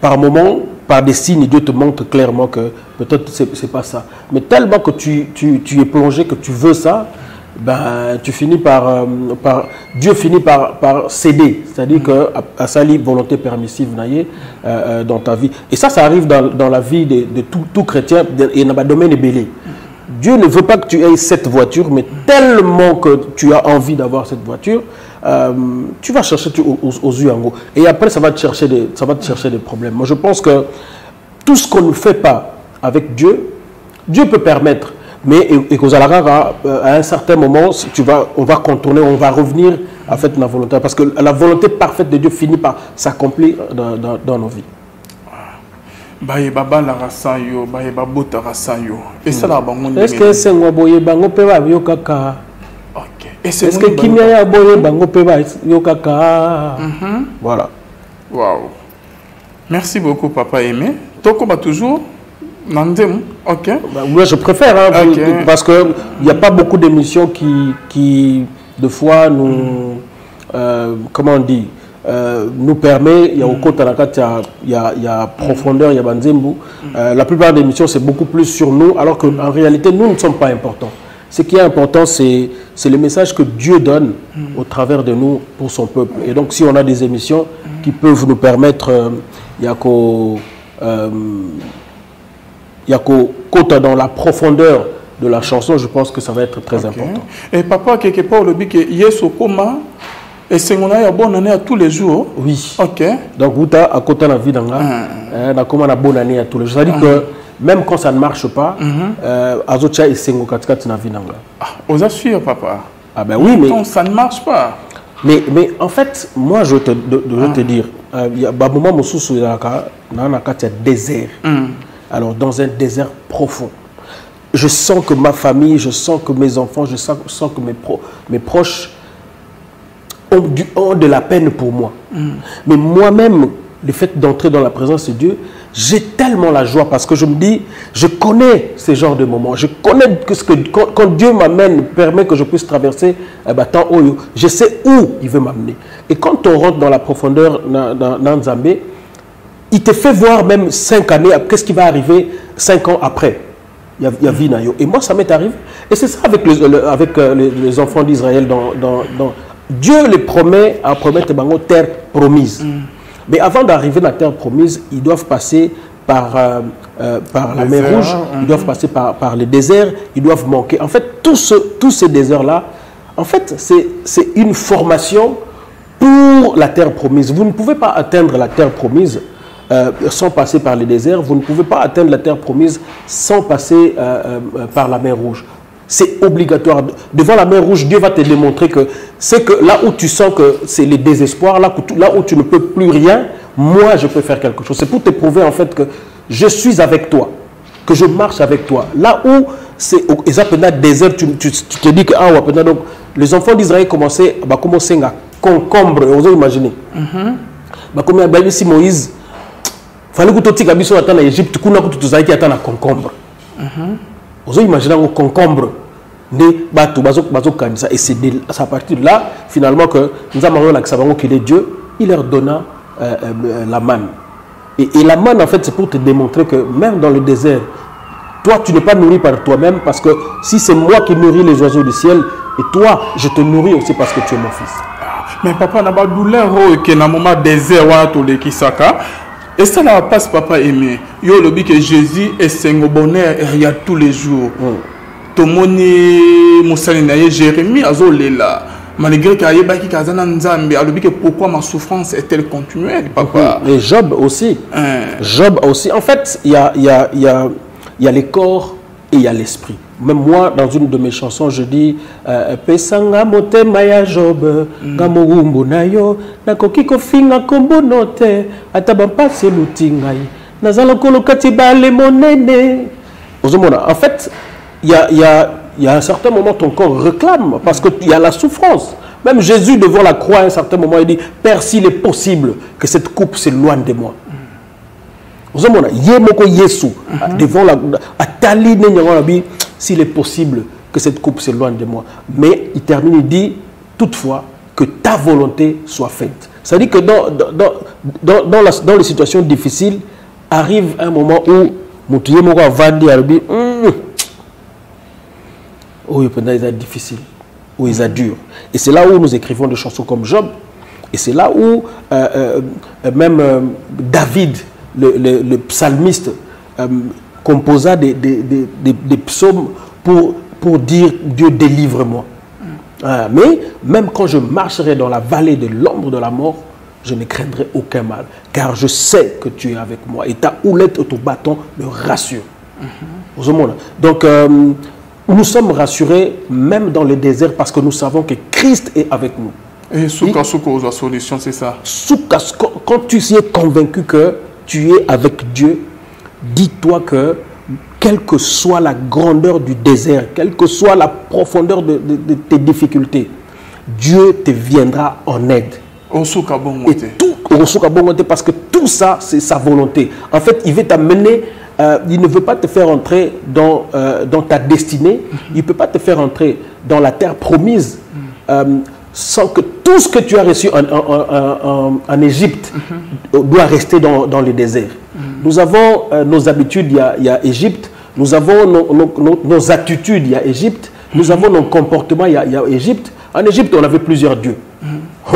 Par moment, par des signes, Dieu te montre clairement que peut-être c'est pas ça. Mais tellement que tu es plongé, que tu veux ça, ben, tu finis Dieu finit par céder. C'est-à-dire qu'à sa libre volonté permissive dans ta vie. Et ça arrive dans la vie de tout chrétien, et dans le domaine des bélés. Dieu ne veut pas que tu aies cette voiture, mais tellement que tu as envie d'avoir cette voiture, tu vas chercher aux yeux en gros. Et après, ça va te chercher des problèmes. Moi, je pense que tout ce qu'on ne fait pas avec Dieu, Dieu peut permettre. Mais à un certain moment, on va contourner, on va revenir à fait la volonté. Parce que la volonté parfaite de Dieu finit par s'accomplir dans nos vies. Est-ce que c'est moi boye bango pe ba yo kaka? OK. Est-ce que kimia ya boye bango pe ba yo kaka? Voilà. Waouh. Merci beaucoup, Papa Aimé. Toko ba toujours nandem. OK. Moi je préfère parce que il n'y a pas beaucoup d'émissions qui de fois nous comment on dit nous permet, il y a au côté il y a profondeur, il y a banzembu. La plupart des émissions, c'est beaucoup plus sur nous, alors qu'en réalité, nous ne sommes pas importants. Ce qui est important, c'est le message que Dieu donne au travers de nous pour son peuple. Et donc, si on a des émissions qui peuvent nous permettre, il y a côté dans la profondeur de la chanson, je pense que ça va être très important. Et papa, quelque part, le but que Yeso Koma, et c'est qu'on a une bonne année à tous les jours. Oui. OK. Donc, vous avez à côté de la vie, on a une bonne année à tous les jours. C'est-à-dire que même quand ça ne marche pas, Azocha et Sengo Katkati na vie. Vous assure, papa. Ah ben oui, mais... Quand ça ne marche pas. Mais en fait, moi, je veux te dire, il y a un moment où il y a un désert. Alors, dans un désert profond. Je sens que ma famille, je sens que mes enfants, je sens que mes proches ont de la peine pour moi. Mais moi-même, le fait d'entrer dans la présence de Dieu, j'ai tellement la joie parce que je me dis, je connais ce genre de moments. Je connais que quand Dieu m'amène, permet que je puisse traverser tant haut, je sais où il veut m'amener. Et quand on rentre dans la profondeur dans Nzambé, il te fait voir même 5 années, qu'est-ce qui va arriver 5 ans après. Il y a Vinayo. Et moi, ça m'est arrivé. Et c'est ça avec les enfants d'Israël. Dieu les promet à promettre une terre promise. Mais avant d'arriver à la terre promise, ils doivent passer par la mer Rouge, ils doivent passer par les déserts, ils doivent manquer. En fait, tous ces déserts-là, en fait, c'est une formation pour la terre promise. Vous ne pouvez pas atteindre la terre promise sans passer par les déserts. Vous ne pouvez pas atteindre la terre promise sans passer par la mer Rouge. C'est obligatoire. Devant la mer Rouge, Dieu va te démontrer que c'est que là où tu sens que c'est le désespoir, là où tu ne peux plus rien, moi je peux faire quelque chose. C'est pour te prouver en fait que je suis avec toi, que je marche avec toi. Là où c'est exactement désert, tu te dis que donc les enfants d'Israël commençaient à concombre, vous imaginez. Comme si Moïse, il fallait que tu aies en Égypte, tu aies été en concombre. Vous imaginez un concombre et c'est à partir de là finalement que nous avons qu'il est Dieu, il leur donna la manne. Et la manne en fait c'est pour te démontrer que même dans le désert, toi tu n'es pas nourri par toi-même, parce que si c'est moi qui nourris les oiseaux du ciel, et toi je te nourris aussi parce que tu es mon fils. Mais papa n'a pas de douleur qui est dans le moment désert qui s'aka. Et ça n'a pas papa aimé. Yo le dit que Jésus est un bonheur et il y a tous les jours. Tomoni Moussalinaye Jérémie azolela. Malgré qu'il y ait Kazana Nzambe, alors que pourquoi ma souffrance est-elle continuelle, papa? Et Job aussi. Job aussi. En fait, il y a les corps et il y a l'esprit. Même moi, dans une de mes chansons, je dis Pesanga motema ya Job, gamorumbu nayo, nakoki kofinga kombo note, atabampa selutingai, nazala kolokati bale monene. En fait, il y a un certain moment ton corps réclame parce qu'il y a la souffrance. Même Jésus devant la croix, à un certain moment, il dit Père, s'il est possible que cette coupe s'éloigne de moi. Devant la Atali, s'il est possible que cette coupe s'éloigne de moi. Mais il termine, il dit toutefois que ta volonté soit faite. Ça dit que dans les situations difficiles, arrive un moment où Moutouye Moko Vandi Arabi, où il est difficile, où il est dur. Et c'est là où nous écrivons des chansons comme Job. Et c'est là où même David, le psalmiste, composa des psaumes pour dire Dieu délivre-moi. Mais même quand je marcherai dans la vallée de l'ombre de la mort, je ne craindrai aucun mal, car je sais que tu es avec moi et ta houlette et ton bâton me rassurent. Donc nous sommes rassurés même dans le désert parce que nous savons que Christ est avec nous. Et souka la solution, c'est ça. Quand tu es convaincu que tu es avec Dieu, dis-toi que quelle que soit la grandeur du désert, quelle que soit la profondeur de tes difficultés, Dieu te viendra en aide. Parce que tout ça, c'est sa volonté. En fait, il veut t'amener, il ne veut pas te faire entrer dans ta destinée, il ne peut pas te faire entrer dans la terre promise sans que tout ce que tu as reçu en Égypte doit rester dans le désert. Nous avons nos habitudes, il y a Égypte. Nous avons nos attitudes, il y a Égypte. Nous avons nos comportements, il y a Égypte. En Égypte, on avait plusieurs dieux.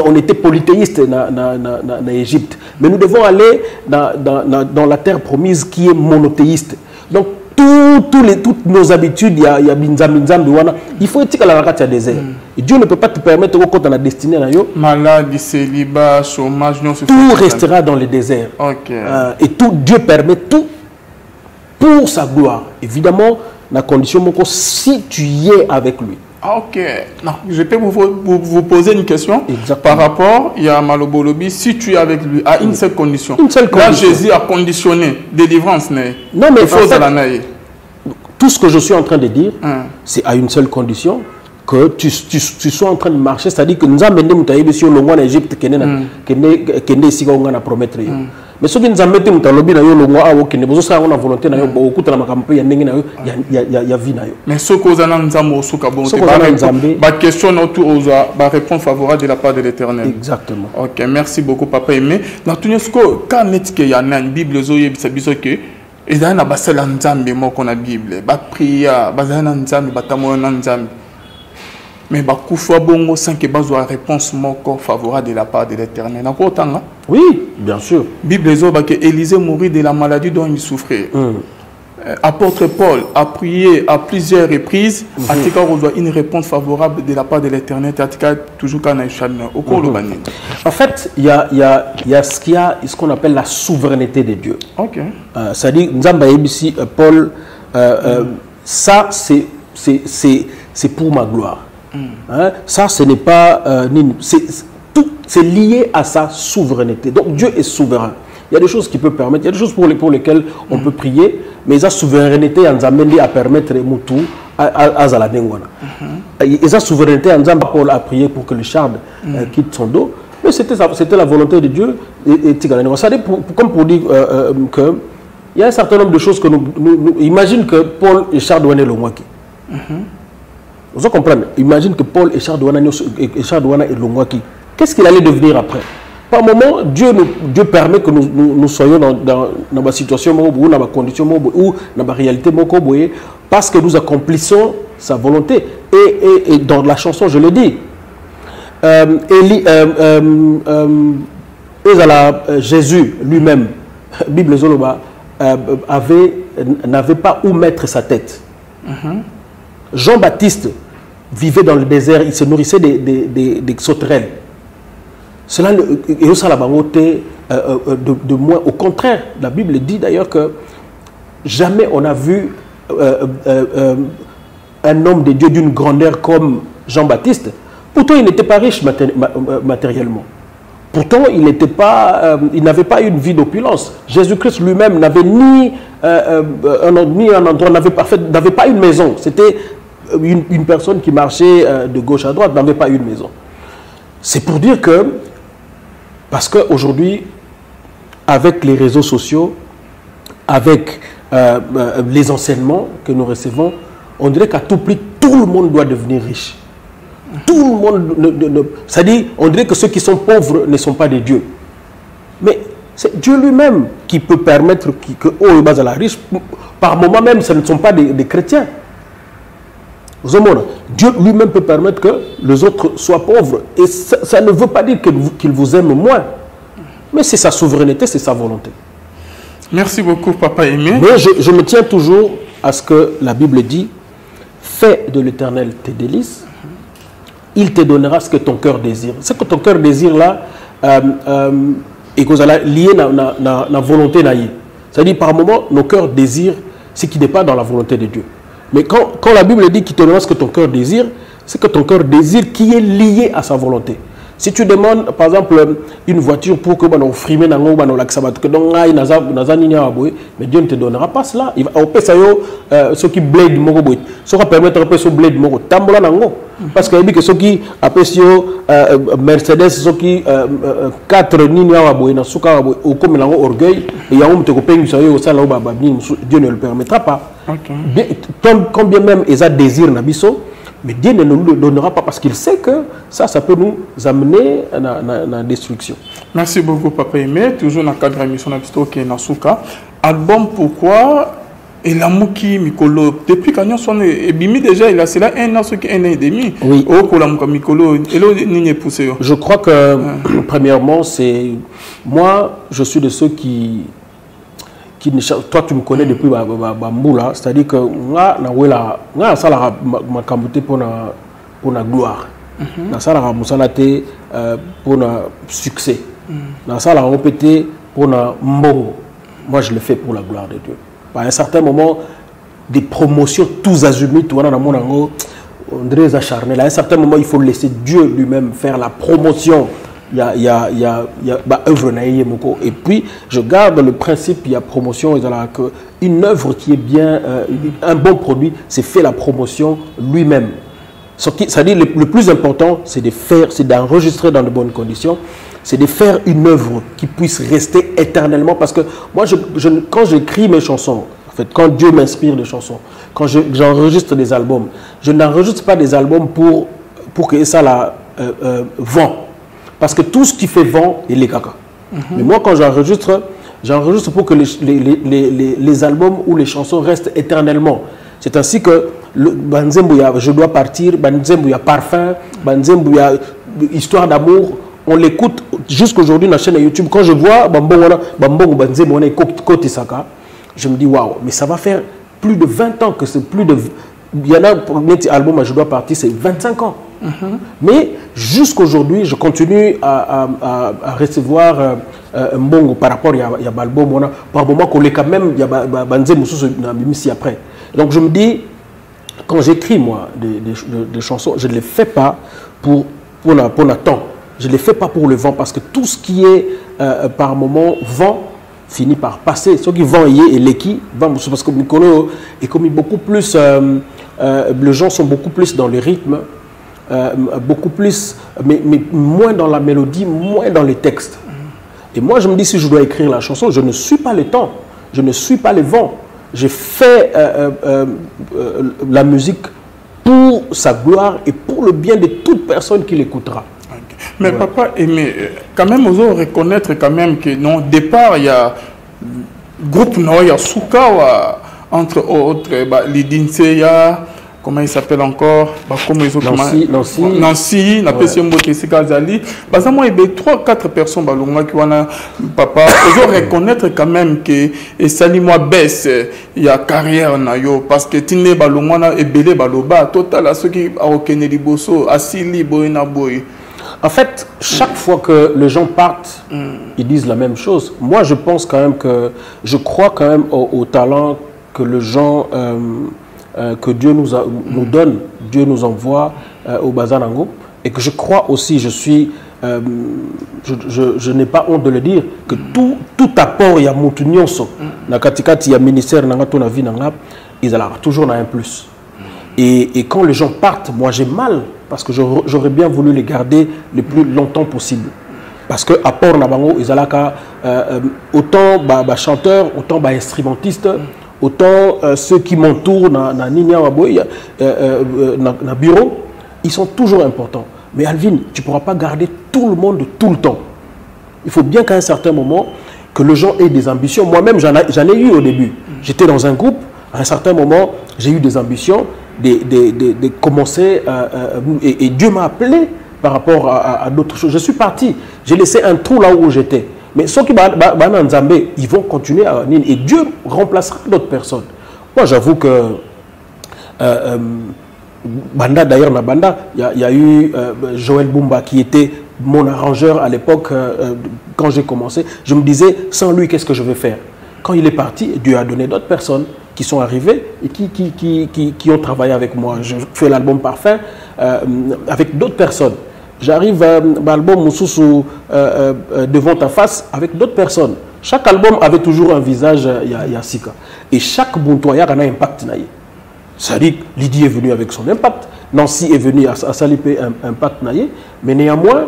On était polythéistes en Égypte. Mais nous devons aller dans la terre promise qui est monothéiste. Donc, toutes nos habitudes, il y a il faut être à la désert. Et Dieu ne peut pas te permettre de quand on a destiné à maladie, célibat, chômage, non, tout restera dans le désert. Et tout, Dieu permet tout pour sa gloire. Évidemment, la condition, si tu y es avec lui. Ok. Non, je peux vous poser une question. Exactement. Par rapport, il y a Malobolobi, si tu es avec lui, à une seule condition. Une seule condition. Là, Jésus a conditionné délivrance. Non, mais en fait, tout ce que je suis en train de dire, c'est à une seule condition, que tu sois en train de marcher, c'est-à-dire que nous avons mené sur le en Égypte qui est ici qu'on a promettre. Mais ce qui nous a mis dans le lobby, c'est que nous avons une volonté, nous avons beaucoup de temps, il y a vie. Mais ce que vous avez ma question autour aux réponse favorable de la part de l'Éternel. Exactement. Ok, merci beaucoup, Papa Aimé. Dans tout ce quand il y a une Bible, il y a une basala nzambe moko na Bible, ba priya, bazana nzambe, batamoya nzambe. Mais ba kufa bongo sans que bazwa réponse moko favorable de la part de l'Éternel. Na ko tanga? Oui, bien sûr. Bible zo ba que Élisée mourit de la maladie dont il souffrait. Apôtre Paul a prié à plusieurs reprises, a une réponse favorable de la part de l'Éternel, toujours au cours de l'année. En fait, il y a ce qu'on appelle la souveraineté de Dieu. Okay. C'est-à-dire, Paul, ça c'est pour ma gloire. Hein? Ça, ce n'est pas... c'est lié à sa souveraineté. Donc Dieu est souverain. Il y a des choses qui peuvent permettre, il y a des choses pour lesquelles on peut prier, mais sa souveraineté en Zambie à permettre Moutou à Zaladengwana. Et sa souveraineté en Zambie, Paul a prié pour que le char quitte son dos, mais c'était la volonté de Dieu. Comme pour dire qu'il y a un certain nombre de choses que nous imagine que Paul et Charles Douane le Mwaki. Vous comprenez? Imagine que Paul et Charles Douane et le Mwaki. Qu'est-ce qu'il allait devenir après? Par moment, Dieu permet que nous soyons dans ma situation, dans ma condition, ou dans ma réalité, parce que nous accomplissons sa volonté. Et dans la chanson, je le dis, Jésus lui-même, Bible Zoloba, n'avait pas où mettre sa tête. Jean-Baptiste vivait dans le désert, il se nourrissait des sauterelles. Cela est aussi la bangoté de moi. Au contraire, la Bible dit d'ailleurs que jamais on a vu un homme de Dieu d'une grandeur comme Jean-Baptiste. Pourtant, il n'était pas riche matériellement. Pourtant, il n'avait pas une vie d'opulence. Jésus-Christ lui-même n'avait ni un endroit, n'avait pas une maison. C'était une personne qui marchait de gauche à droite, n'avait pas une maison. C'est pour dire que parce qu'aujourd'hui, avec les réseaux sociaux, avec les enseignements que nous recevons, on dirait qu'à tout prix, tout le monde doit devenir riche. Tout le monde, c'est-à-dire, on dirait que ceux qui sont pauvres ne sont pas des dieux. Mais c'est Dieu lui-même qui peut permettre que eux basent à la riche. Par moment même, ce ne sont pas des chrétiens. Dieu lui-même peut permettre que les autres soient pauvres. Et ça ne veut pas dire qu'il vous aime moins. Mais c'est sa souveraineté, c'est sa volonté. Merci beaucoup, Papa Aimé. Mais je me tiens toujours à ce que la Bible dit. Fais de l'Éternel tes délices. Il te donnera ce que ton cœur désire. Ce que ton cœur désire là, et que lié à la volonté naïe. C'est-à-dire par moment, nos cœurs désirent ce qui n'est pas dans la volonté de Dieu. Mais quand la Bible dit qu'il te donnera ce que ton cœur désire, c'est que ton cœur désire qui est lié à sa volonté. Si tu demandes, par exemple, une voiture pour que on frime nango on l'accepte que donc mais Dieu ne te donnera pas cela. Il va ce qui blade moko boy. Ce qui permettre de ce blade moko tambola nango parce que dit que ce qui apprécie Mercedes ce qui 4 nini wa boy na suka wa boy au comme nango orgueil et ya on te ko pengi ça yo ça là baba Dieu ne le permettra pas. Quand bien même ils a désir na biso. Mais Dieu ne nous le donnera pas parce qu'il sait que ça peut nous amener à la destruction. Merci beaucoup, Papa Aimé. Toujours dans le cadre de la mission qui est Nasuka. Album, pourquoi et la Mouki Mikolo, depuis quand on est bimi déjà, il a cela un an, ce qui est un an et demi. Oui. Je crois que, premièrement, c'est. Moi, je suis de ceux qui toi tu me connais depuis Bamboula, c'est-à-dire que moi ça la ma camboté pour la gloire, ça la musalate pour le succès, ça la répété pour la mbongo. Moi je le fais pour la gloire de Dieu. À un certain moment, des promotions tous azimuts, on dirait acharné. À un certain moment, il faut laisser Dieu lui-même faire la promotion. Il y a œuvre et puis je garde le principe, il y a promotion, une œuvre qui est bien, un bon produit, c'est fait la promotion lui-même. C'est-à-dire le plus important, c'est de faire, c'est d'enregistrer dans de bonnes conditions. c'est de faire une œuvre qui puisse rester éternellement. Parce que moi, quand j'écris mes chansons, en fait, quand Dieu m'inspire des chansons, quand j'enregistre des albums, je n'enregistre pas des albums pour que ça la vend. Parce que tout ce qui fait vent, il est caca. Mais moi, quand j'enregistre pour que les albums ou les chansons restent éternellement. C'est ainsi que je dois partir, il y a parfum, il y a histoire d'amour. On l'écoute jusqu'aujourd'hui dans la chaîne YouTube. Quand je vois je me dis waouh, mais ça va faire plus de 20 ans que c'est plus de. Il y en a pour un album, je dois partir, c'est 25 ans. Mais jusqu'aujourd'hui, je continue à recevoir Mbongo par rapport à l'album. Par moment qu'on est quand même, il y a Banzé Moussous après. Donc je me dis, quand j'écris moi des chansons, je ne les fais pas pour Nathan. Je ne les fais pas pour le vent, parce que tout ce qui est par moment vent finit par passer. Ceux qui vont et les qui vont, parce que Mikolo est comme beaucoup plus, les gens sont beaucoup plus dans le rythme, beaucoup plus, mais moins dans la mélodie, moins dans les textes. Et moi je me dis, si je dois écrire la chanson, je ne suis pas le temps, je ne suis pas le vent. J'ai fait la musique pour sa gloire et pour le bien de toute personne qui l'écoutera. Mais papa, quand même, on doit reconnaître quand même que non, au départ, il y a groupe il y a Souka, entre autres, Lidinseya, comment il s'appelle encore, Nancy, na PC Mbotesi Kazali. Moi, il y a 3-4 personnes qui ont papa. On doit reconnaître quand même que Salimo baisse, il y a carrière parce que Tine Balongwana et Belé Baloba, total à ceux qui ont Kennedy Bosso, Asili Boyna Boy. En fait, chaque fois que les gens partent, ils disent la même chose. Moi, je pense quand même que, je crois quand même au talent que les gens, que Dieu nous donne, Dieu nous envoie au Bazanango. Et que je crois aussi, je n'ai pas honte de le dire, que tout apport, il y a Moutounionso, il y a ministère, ils ont toujours un plus. Et quand les gens partent, moi j'ai mal, parce que j'aurais bien voulu les garder le plus longtemps possible. Parce que apport Nabango, ils ont autant chanteurs, autant instrumentistes, autant ceux qui m'entourent dans le bureau, ils sont toujours importants. Mais Alvin, tu ne pourras pas garder tout le monde tout le temps. Il faut bien qu'à un certain moment, que les gens aient des ambitions. Moi-même, j'en ai eu au début. J'étais dans un groupe, à un certain moment, j'ai eu des ambitions de commencer, et Dieu m'a appelé par rapport à d'autres choses. Je suis parti, j'ai laissé un trou là où j'étais. Mais ceux qui ils vont continuer à venir et Dieu remplacera d'autres personnes. Moi, j'avoue que Banda, d'ailleurs, il y a eu Joël Bumba qui était mon arrangeur à l'époque quand j'ai commencé. Je me disais, sans lui, qu'est-ce que je vais faire? Quand il est parti, Dieu a donné d'autres personnes qui sont arrivées et qui ont travaillé avec moi. Je fais l'album Parfum avec d'autres personnes. J'arrive à l'album Moussous devant ta face avec d'autres personnes. Chaque album avait toujours un visage Yassika. Et chaque Buntoya a un impact. C'est-à-dire Lydie est venue avec son impact. Nancy est venue à Salipé un impact. Mais néanmoins,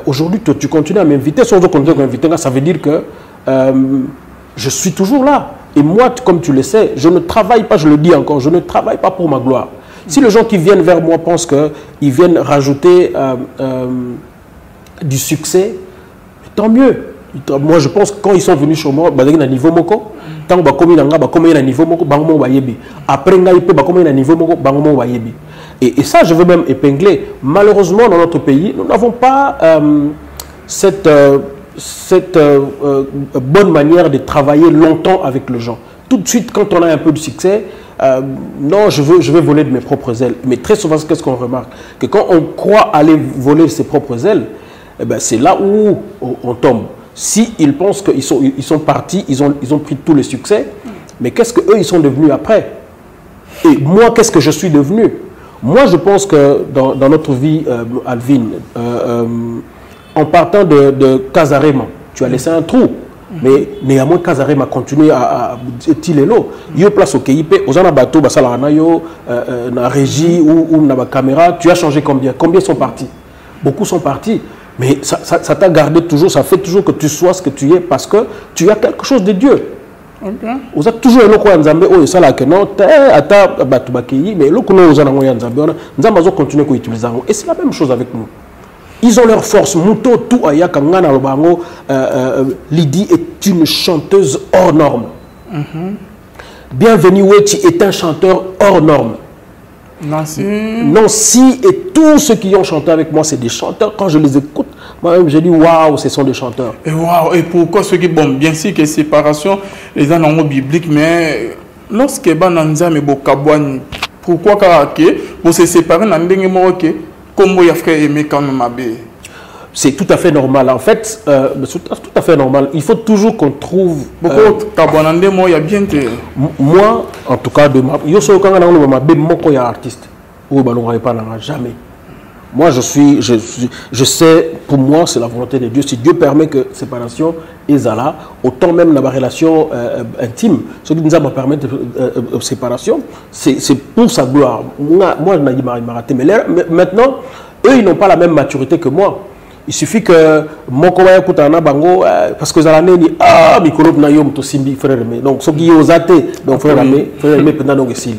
aujourd'hui, tu continues à m'inviter. Sans continuer à m'inviter, ça veut dire que je suis toujours là. Et moi, comme tu le sais, je ne travaille pas, je le dis encore, je ne travaille pas pour ma gloire. Si les gens qui viennent vers moi pensent qu'ils viennent rajouter du succès, tant mieux. Moi, je pense que quand ils sont venus chez moi, ils sont à niveau moko. Tant que ils à niveau moko, après ils à niveau moko, et ça, je veux même épingler. Malheureusement, dans notre pays, nous n'avons pas cette bonne manière de travailler longtemps avec les gens. Tout de suite, quand on a un peu de succès, non, je veux voler de mes propres ailes. Mais très souvent, qu'est-ce qu'on remarque? Que quand on croit aller voler de ses propres ailes, eh ben, c'est là où on tombe. S'ils pensent qu'ils sont partis, ils ont pris tous les succès, mais qu'est-ce qu'eux, ils sont devenus après? Et moi, qu'est-ce que je suis devenu? Moi, je pense que dans notre vie, Alvin, en partant de Casarema, tu as laissé un trou. Mais néanmoins, Casarema a continué à tirer l'eau. Il y a place au KIP, aux bateaux, la régie ou la caméra. Tu as changé combien? Combien sont partis? Beaucoup sont partis. Mais ça t'a gardé toujours, ça fait toujours que tu sois ce que tu es parce que tu as quelque chose de Dieu. Vous êtes toujours là quoi Nzambe oh ça là que non ata batu bakeyi mais là qu'on oza nango ya Nzambe on Nzambe azo continuer ko utiliser ngo et c'est la même chose avec nous. Ils ont leur force muto tout ayaka ngana lobango Lydie est une chanteuse hors norme. Bienvenue Wechi est un chanteur hors norme. Nancy et tous ceux qui ont chanté avec moi c'est des chanteurs quand je les écoute moi-même, je dis waouh, ce sont des chanteurs. Et waouh, et pourquoi ceux qui, bon, bien sûr que séparation, les gens biblique, mais lorsque Bananza me bokabouani, pourquoi pour se séparer, comme il y a frère aimé quand même c'est tout à fait normal. En fait, c'est tout à fait normal. Il faut toujours qu'on trouve. Moi, en tout cas, de ma. Je suis artiste. Jamais. Moi, je sais, pour moi, c'est la volonté de Dieu. Si Dieu permet que séparation est là, autant même dans ma relation intime, ce qui nous a permis de séparation, c'est pour sa gloire. Moi, je n'ai raté. Mais maintenant, eux, ils n'ont pas la même maturité que moi. Il suffit que mon copain écoute un bango parce que ça dit ah mikolo na yo mto simbi frère mais donc ce qui est athée donc frère mais pendant donc ici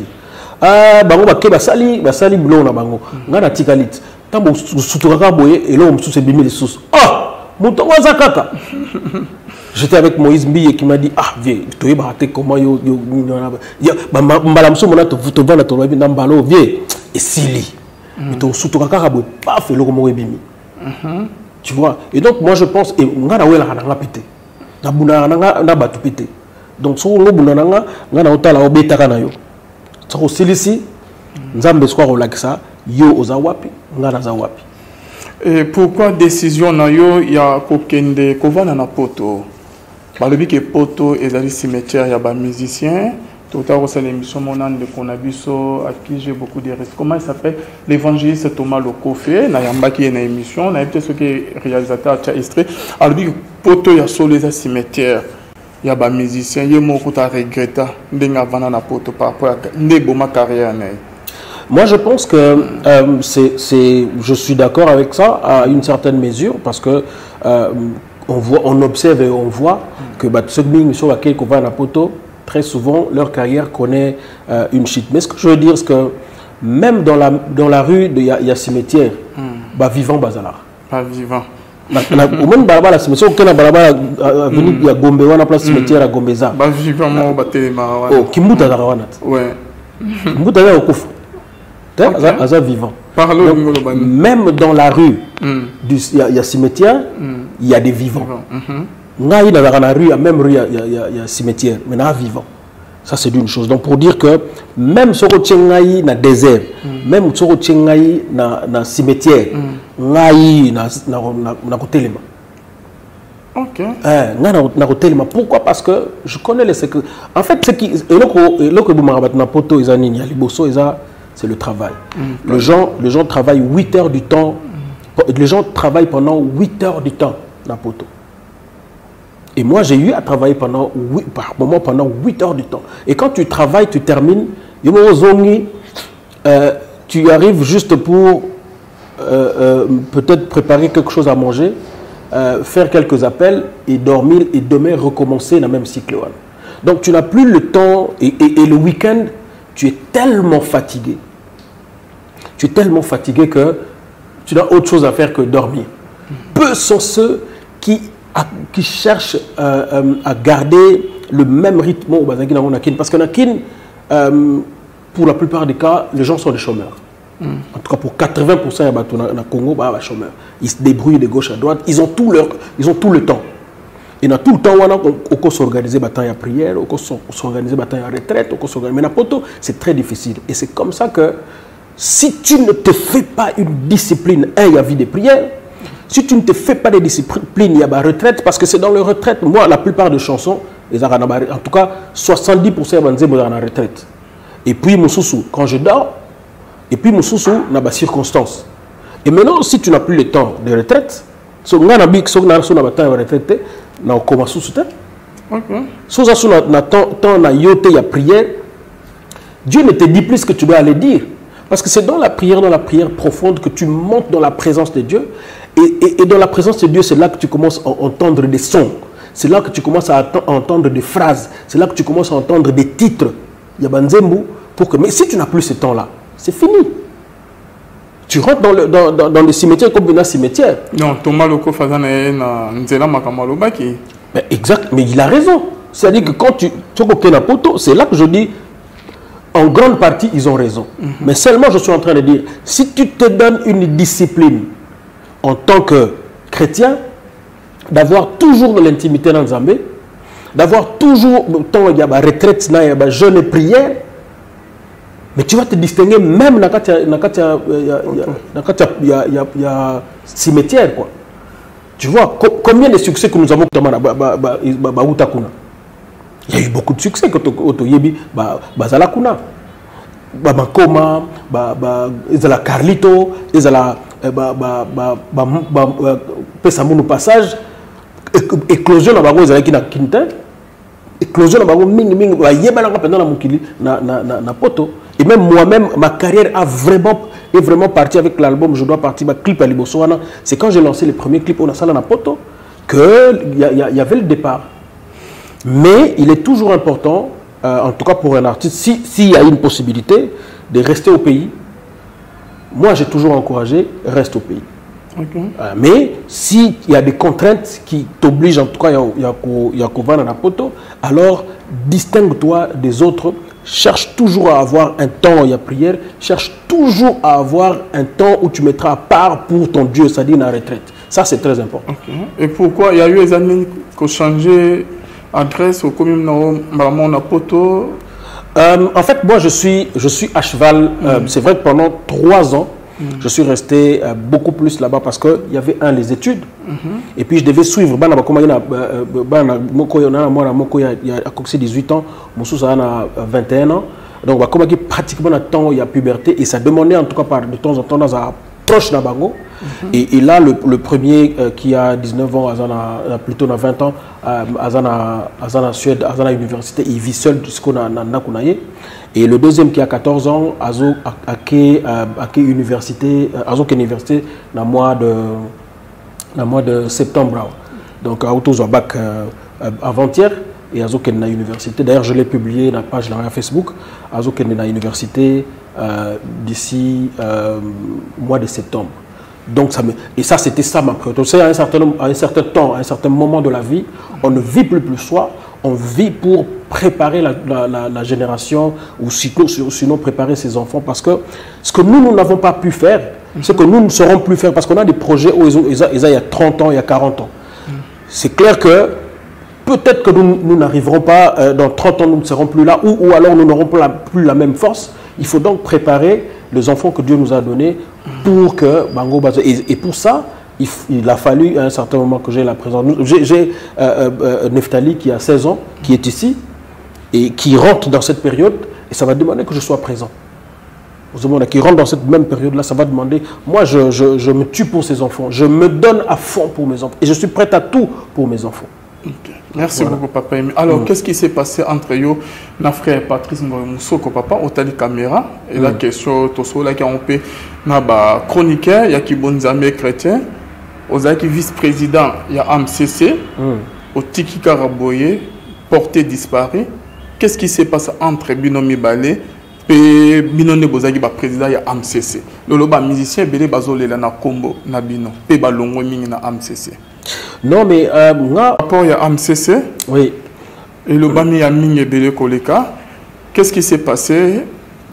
ah bango ba sali blon na bango ngana tikalit tambo sutuka boye et là on se bimi les sous ah muto waza kaka j'étais avec Moïse Mbiye qui m'a dit ah vieux tu es baraté comment yo mbala mso mona to vana to na mbalo vieux et sili to sutuka kaka boye paf le komo bimi. Tu vois, et donc moi je pense et on a la pété na buna na batu pété donc so ngo buna nga na otala obeta kana yo so silisi nzambe swa relaxa yo ozawapi ngana za wapi. Et pourquoi décision na yo ya kokende kovana na poto balobi ke poto ezali cimetière ya ba musicien tout à l'heure, c'est l'émission Monan de Konabiso, à qui j'ai beaucoup de respect. Comment il s'appelle? L'évangéliste Thomas Lokofé, Nayamba qui est une émission, Nayamba qui est réalisateur à Estré. Alors, il y a poto, il y a Soléza cimetière, il y a des musiciens, il y a beaucoup de regrets, il y a des poto par rapport à ma carrière. Moi, je pense que je suis d'accord avec ça à une certaine mesure parce que on observe et on voit que ceux qui sont à quelques va na poto, très souvent, leur carrière connaît une chute. Mais ce que je veux dire, c'est que même dans la rue, il y a cimetière, vivant Bazala. Pas vivant. Au même Balaba, la cimetière, aucun Balaba venu à Gombe, on a place cimetière à Gombeza. Vivant, mon bâtiment. Oh, Kimbuta Zarawanat. Ouais. Kimbuta Zarakoufa. Aza vivant. Même dans la rue, il y a cimetière, il y a des vivants. Dans la rue, même rue, il y a cimetière, mais il y a vivant. Ça, c'est une chose. Donc, pour dire que même si on est dans le désert, même si on est dans le cimetière, on est dans le côté. Ok. Pourquoi? Parce que je connais les secrets. En fait, ce qui c'est le travail. Les gens travaillent 8 heures du temps. Les gens travaillent pendant 8 heures du temps dans le poteau. Et moi, j'ai eu à travailler pendant 8 heures du temps. Et quand tu travailles, tu termines, tu arrives juste pour peut-être préparer quelque chose à manger, faire quelques appels et dormir et demain recommencer dans le même cycle. Donc tu n'as plus le temps et le week-end, tu es tellement fatigué. Tu es tellement fatigué que tu n'as autre chose à faire que dormir. Peu sont ceux qui cherchent à garder le même rythme au Nakin. Parce que Nakin, pour la plupart des cas, les gens sont des chômeurs. En tout cas, pour 80% des Congo, des chômeurs. Ils se débrouillent de gauche à droite. Ils ont tout le temps. Et dans tout le temps, on peut s'organiser à prière, on peut s'organiser à retraite, on peut s'organiser. Mais dans poto, c'est très difficile. Et c'est comme ça que si tu ne te fais pas une discipline, il y a vie de prière. Si tu ne te fais pas de discipline, il y a la retraite, parce que c'est dans la retraite, moi, la plupart des chansons, en tout cas, 70% de la retraite. Et puis, quand je dors, et puis, il y a des circonstances. Et maintenant, si tu n'as plus le temps de retraite, si tu n'as plus le temps de retraite, on commence sous terre. Si tu as le temps de prière, Dieu ne te dit plus ce que tu dois aller dire. Parce que c'est dans la prière profonde que tu montes dans la présence de Dieu. Et dans la présence de Dieu, c'est là que tu commences à entendre des sons. C'est là que tu commences à entendre des phrases. C'est là que tu commences à entendre des titres. Il y a Banzembo pour que... Mais si tu n'as plus ce temps-là, c'est fini. Tu rentres dans les cimetières comme dans un cimetière. Non, Thomas Loko Fazana Nzela Makamalobaki. Exact, mais il a raison. C'est-à-dire que quand tu as poto, c'est là que je dis, en grande partie, ils ont raison. Mais seulement, je suis en train de dire, si tu te donnes une discipline en tant que chrétien, d'avoir toujours de l'intimité dans le Zambé, d'avoir toujours, tant il y a la retraite, il y a la jeûne et prière, mais tu vas te distinguer même dans le cimetière, quoi. Tu vois, combien de succès que nous avons il y a eu beaucoup de succès que Otoyebi, Bazalakuna, Bamakoma, Carlito, Pesamounou Passage, éclosion dans Bago Zalaki na Quintin, éclosion dans Bago Ming Ming, Yebala pendant la Moukili, na Poto. Et même moi-même, ma carrière est vraiment partie avec l'album Je dois partir, ma clip à Libosoana. C'est quand j'ai lancé les premiers clips au Nasala na Poto qu'il y avait le départ. Mais il est toujours important, en tout cas pour un artiste, s'il y a une possibilité de rester au pays, moi j'ai toujours encouragé, reste au pays. Okay. Mais s'il y a des contraintes qui t'obligent, en tout cas, il y a Kovana na Poto, alors distingue-toi des autres, cherche toujours à avoir un temps où il y a prière, cherche toujours à avoir un temps où tu mettras à part pour ton Dieu, c'est-à-dire la retraite. Ça, c'est très important. Okay. Et pourquoi il y a eu des années qui ont changé adresse au commune na Poto? En fait, moi, je suis à cheval. C'est vrai que pendant 3 ans, je suis resté beaucoup plus là-bas parce qu'il y avait les études. Et puis, je devais suivre. Il y a 18 ans, Moussous a 21 ans. Donc, pratiquement un temps, il y a puberté. Et ça demandait, en tout cas, de temps en temps, dans un proche d'Abango. Et là, le premier qui a 19 ans, plutôt 20 ans, en Suède, à l'université, il vit seul jusqu'au Nakunaye. Et le deuxième qui a 14 ans, à l'université, dans le mois de septembre. Donc, à Autozoabac avant-hier, et à l'université. D'ailleurs, je l'ai publié dans la page de Facebook. À l'université d'ici mois de septembre. Donc, et ça, c'était ça ma priorité. À un certain temps, à un certain moment de la vie, on ne vit plus soi, on vit pour préparer la génération, ou sinon préparer ses enfants. Parce que ce que nous n'avons pas pu faire, ce que nous ne saurons plus faire, parce qu'on a des projets où il y a 30 ans, il y a 40 ans. C'est clair que peut-être que nous n'arriverons pas, dans 30 ans, nous ne serons plus là, ou alors nous n'aurons plus la même force. Il faut donc préparer les enfants que Dieu nous a donnés pour que Bango Bazo. Et pour ça, il a fallu à un certain moment que j'ai la présence. J'ai Neftali qui a 16 ans, qui est ici et qui rentre dans cette période, et ça va demander que je sois présent. Qui rentre dans cette même période-là, ça va demander, moi je me tue pour ces enfants, je me donne à fond pour mes enfants, et je suis prêt à tout pour mes enfants. Okay. Merci beaucoup, papa. Alors, qu'est-ce qui s'est passé entre eux, notre frère Patrice Moussoko, papa, au tali caméra, et la question, tout là, qui a fait un chroniqueur, il y a qui bon amis chrétien, aux vice-président, il y a AMCC, au Tiki Karaboye, porté disparu. Qu'est-ce qui s'est passé entre Binomi Balé et Binoné Bozagi, président, il y a AMCC. Le musicien, Bélé Bazolé, na Combo, na Bino, et Balongo Ming na AMCC. Non, mais moi. Rapport il y a AMCC. Oui. Et le Bami a mis Bélé Koleka. Qu'est-ce qui s'est passé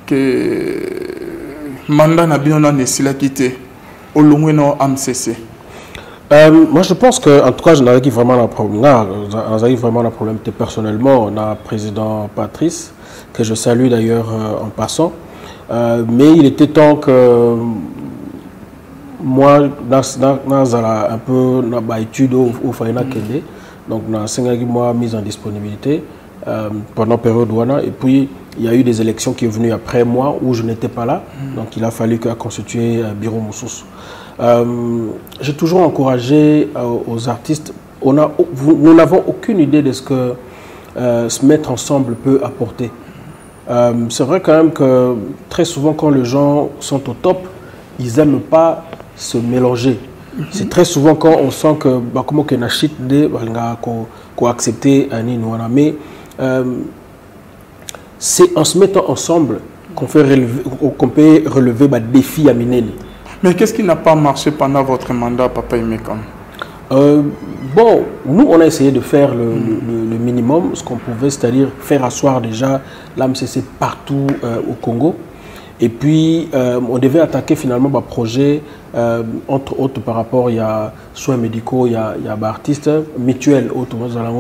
que mandat n'a bien n'a quitté au long de AMCC? Moi, je pense que, en tout cas, je n'avais vraiment un problème. Vraiment un problème personnellement. On a le président Patrice, que je salue d'ailleurs en passant. Mais il était temps que moi, dans un peu étude au Faina Kende, donc dans 5 mois mise en disponibilité pendant la période Douana. Et puis, il y a eu des élections qui sont venues après moi où je n'étais pas là. Donc, il a fallu constituer Bureau Moussous. J'ai toujours encouragé aux artistes. Nous n'avons aucune idée de ce que se mettre ensemble peut apporter. C'est vrai quand même que très souvent, quand les gens sont au top, ils n'aiment pas se mélanger. C'est très souvent quand on sent que comment que na shit de qu'on accepter mais c'est en se mettant ensemble qu'on peut relever des défis à Mineni. Mais qu'est-ce qui n'a pas marché pendant votre mandat, Papa Emeka? Bon, nous on a essayé de faire le minimum, ce qu'on pouvait, c'est-à-dire faire asseoir déjà l'AMCC partout au Congo. Et puis on devait attaquer finalement un projet, entre autres par rapport, il y a soins médicaux, il y a artistes mutuels,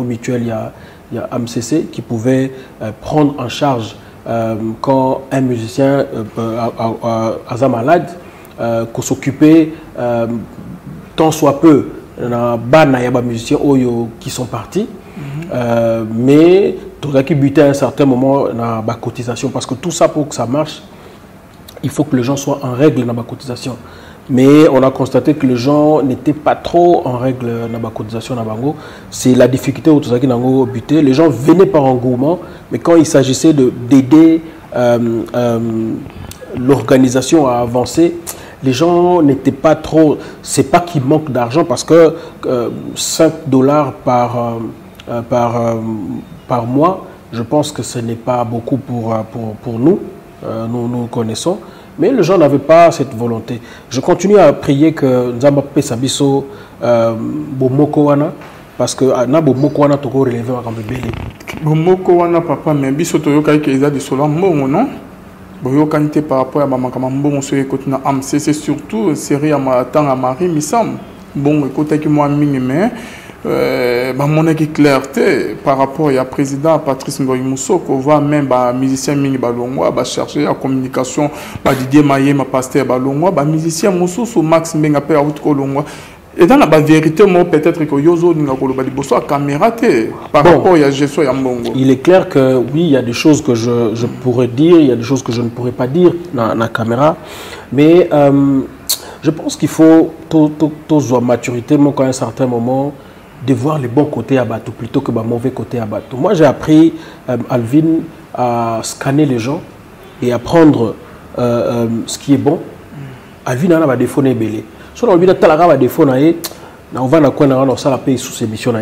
mutuel, il y a AMCC qui pouvait prendre en charge quand un musicien est malade, qu'on s'occupait tant soit peu. Il y a des musiciens qui sont partis, mais tout ça qui butait à un certain moment dans la cotisation, parce que tout ça, pour que ça marche, il faut que les gens soient en règle dans la cotisation. Mais on a constaté que les gens n'étaient pas trop en règle dans la cotisation. C'est la difficulté où tout ça qui n'a pas buté. Les gens venaient par engouement, mais quand il s'agissait d'aider l'organisation à avancer, les gens n'étaient pas trop... C'est pas qu'il manque d'argent, parce que $5 par mois, je pense que ce n'est pas beaucoup pour nous. Nous connaissons. Mais les gens n'avaient pas cette volonté. Je continue à prier que Nzamba Pesabiso Bomoko wana, parce que na Bomoko wana toko relever wa kambebele. Bomoko wana papa mais biso toyoka ke eza de solo mbongo non? Boyoka nte par rapport à mamakama mbongo so ekoti na AMCC surtout série à matanga Marie Misam. Bon ekota ki moi mingi mais mon clarté par rapport à président Patrice Ngoyi Mousso qu'on voit même musicien mingi balongwa chercher la communication Didier Maye ma pasteur balongwa musicien Mousso sous Max Mbenga pe out kolongwa et dans la vérité moi peut-être que yozo ninga koloba liboso a caméra par rapport à gestion ya mbongo. Il est clair que oui, il y a des choses que je pourrais dire, il y a des choses que je ne pourrais pas dire dans la caméra, mais je pense qu'il faut tous à maturité moi, quand à un certain moment de voir les bons côtés à Batou plutôt que les mauvais côtés à Batou. Moi, j'ai appris, Alvin, à scanner les gens et à prendre ce qui est bon. Alvin a des défauts belé. Si on a des défauts, on va la payer sous ses missions.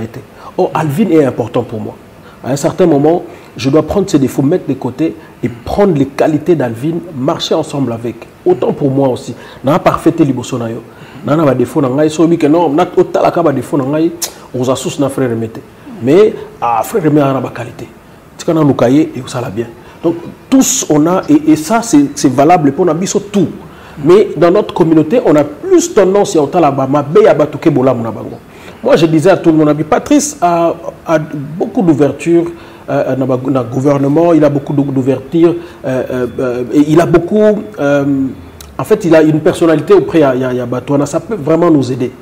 Oh, Alvin est important pour moi. À un certain moment, je dois prendre ses défauts, mettre de côté et prendre les qualités d'Alvin, marcher ensemble avec. Autant pour moi aussi. On a parfait les défauts. On a des défauts. On a des défauts. On a tous nos frères remettés. Mais frère remet à la qualité. C'est qu'on a nos cahiers et ça va bien. Donc tous on a, et ça c'est valable pour nous tout. Mais dans notre communauté, on a plus tendance à moi je disais à tout le monde, Patrice a beaucoup d'ouverture dans le gouvernement, il a beaucoup d'ouverture, et il a beaucoup, en fait il a une personnalité auprès de Batouana, ça peut vraiment nous aider.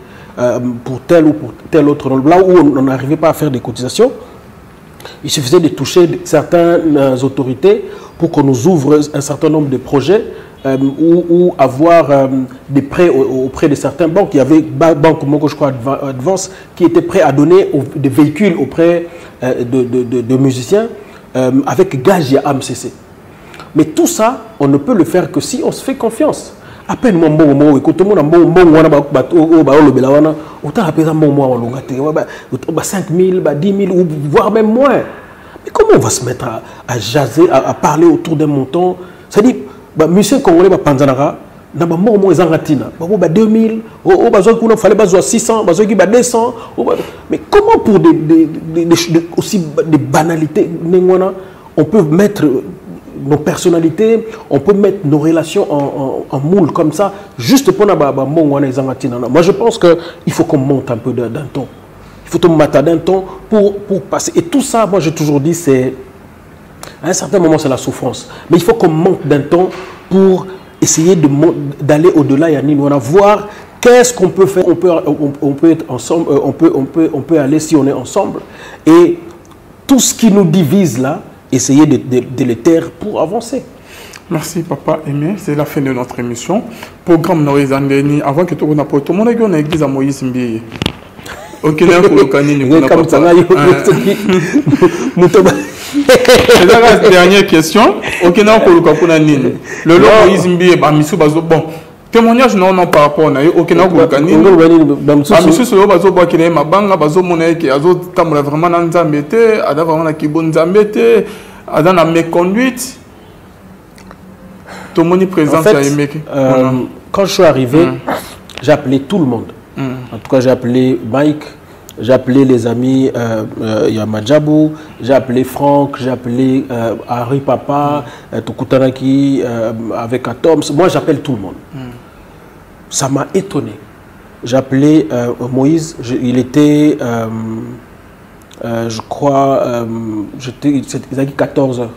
Pour tel ou pour tel autre. Là où on n'arrivait pas à faire des cotisations, il suffisait de toucher certaines autorités pour qu'on nous ouvre un certain nombre de projets ou avoir des prêts auprès de certaines banques. Il y avait Banque je crois, Advance qui était prêt à donner des véhicules auprès de musiciens avec gage à AMCC. Mais tout ça, on ne peut le faire que si on se fait confiance. À peine mon bon écoute tout le monde autant à peine mon 5 000, 10 000 ou voire même moins. Mais comment on va se mettre à jaser, à parler autour d'un montant? C'est-à-dire, monsieur congolais panzanara, na ba mo mo ezangatina, ba 2000, o bazoi kuna fallait bazoi 600, bazoi ki ba 200, mais comment pour aussi des banalités on peut mettre nos personnalités, on peut mettre nos relations en moule comme ça, juste pour moi je pense qu'il faut qu'on monte un peu d'un ton. Il faut qu'on monte d'un ton pour passer. Et tout ça, moi j'ai toujours dit, c'est à un certain moment c'est la souffrance. Mais il faut qu'on monte d'un ton pour essayer d'aller au-delà et à voir qu'est-ce qu'on peut faire. On peut être ensemble, on peut aller si on est ensemble. Et tout ce qui nous divise là, essayer de les taire pour avancer. Merci Papa Aimé, c'est la fin de notre émission. Programme Noé Zandeni, avant que tout le monde ait tout le monde ait une église à Moïse Mbiye. Ok, là, pour le canine, c'est la dernière question. Ok, là, pour le canine. Le lot Moïse Mbiye, bon, témoignage non par rapport na aucun organisme monsieur solo bazo boa ki na mabanga bazo mona ki azo tamula vraiment na nzambete ada vraiment na kibon nzambete ada na méconduite tout le monde présent en fait, quand je suis arrivé j'ai appelé tout le monde en tout cas j'ai appelé Mike, j'ai appelé les amis Yamadjabou, j'ai appelé Franck, j'ai appelé Harry Papa, Tukutanaki avec Atoms. Moi, j'appelle tout le monde. Ça m'a étonné. J'ai appelé Moïse, il était, je crois, il a dit 14 heures.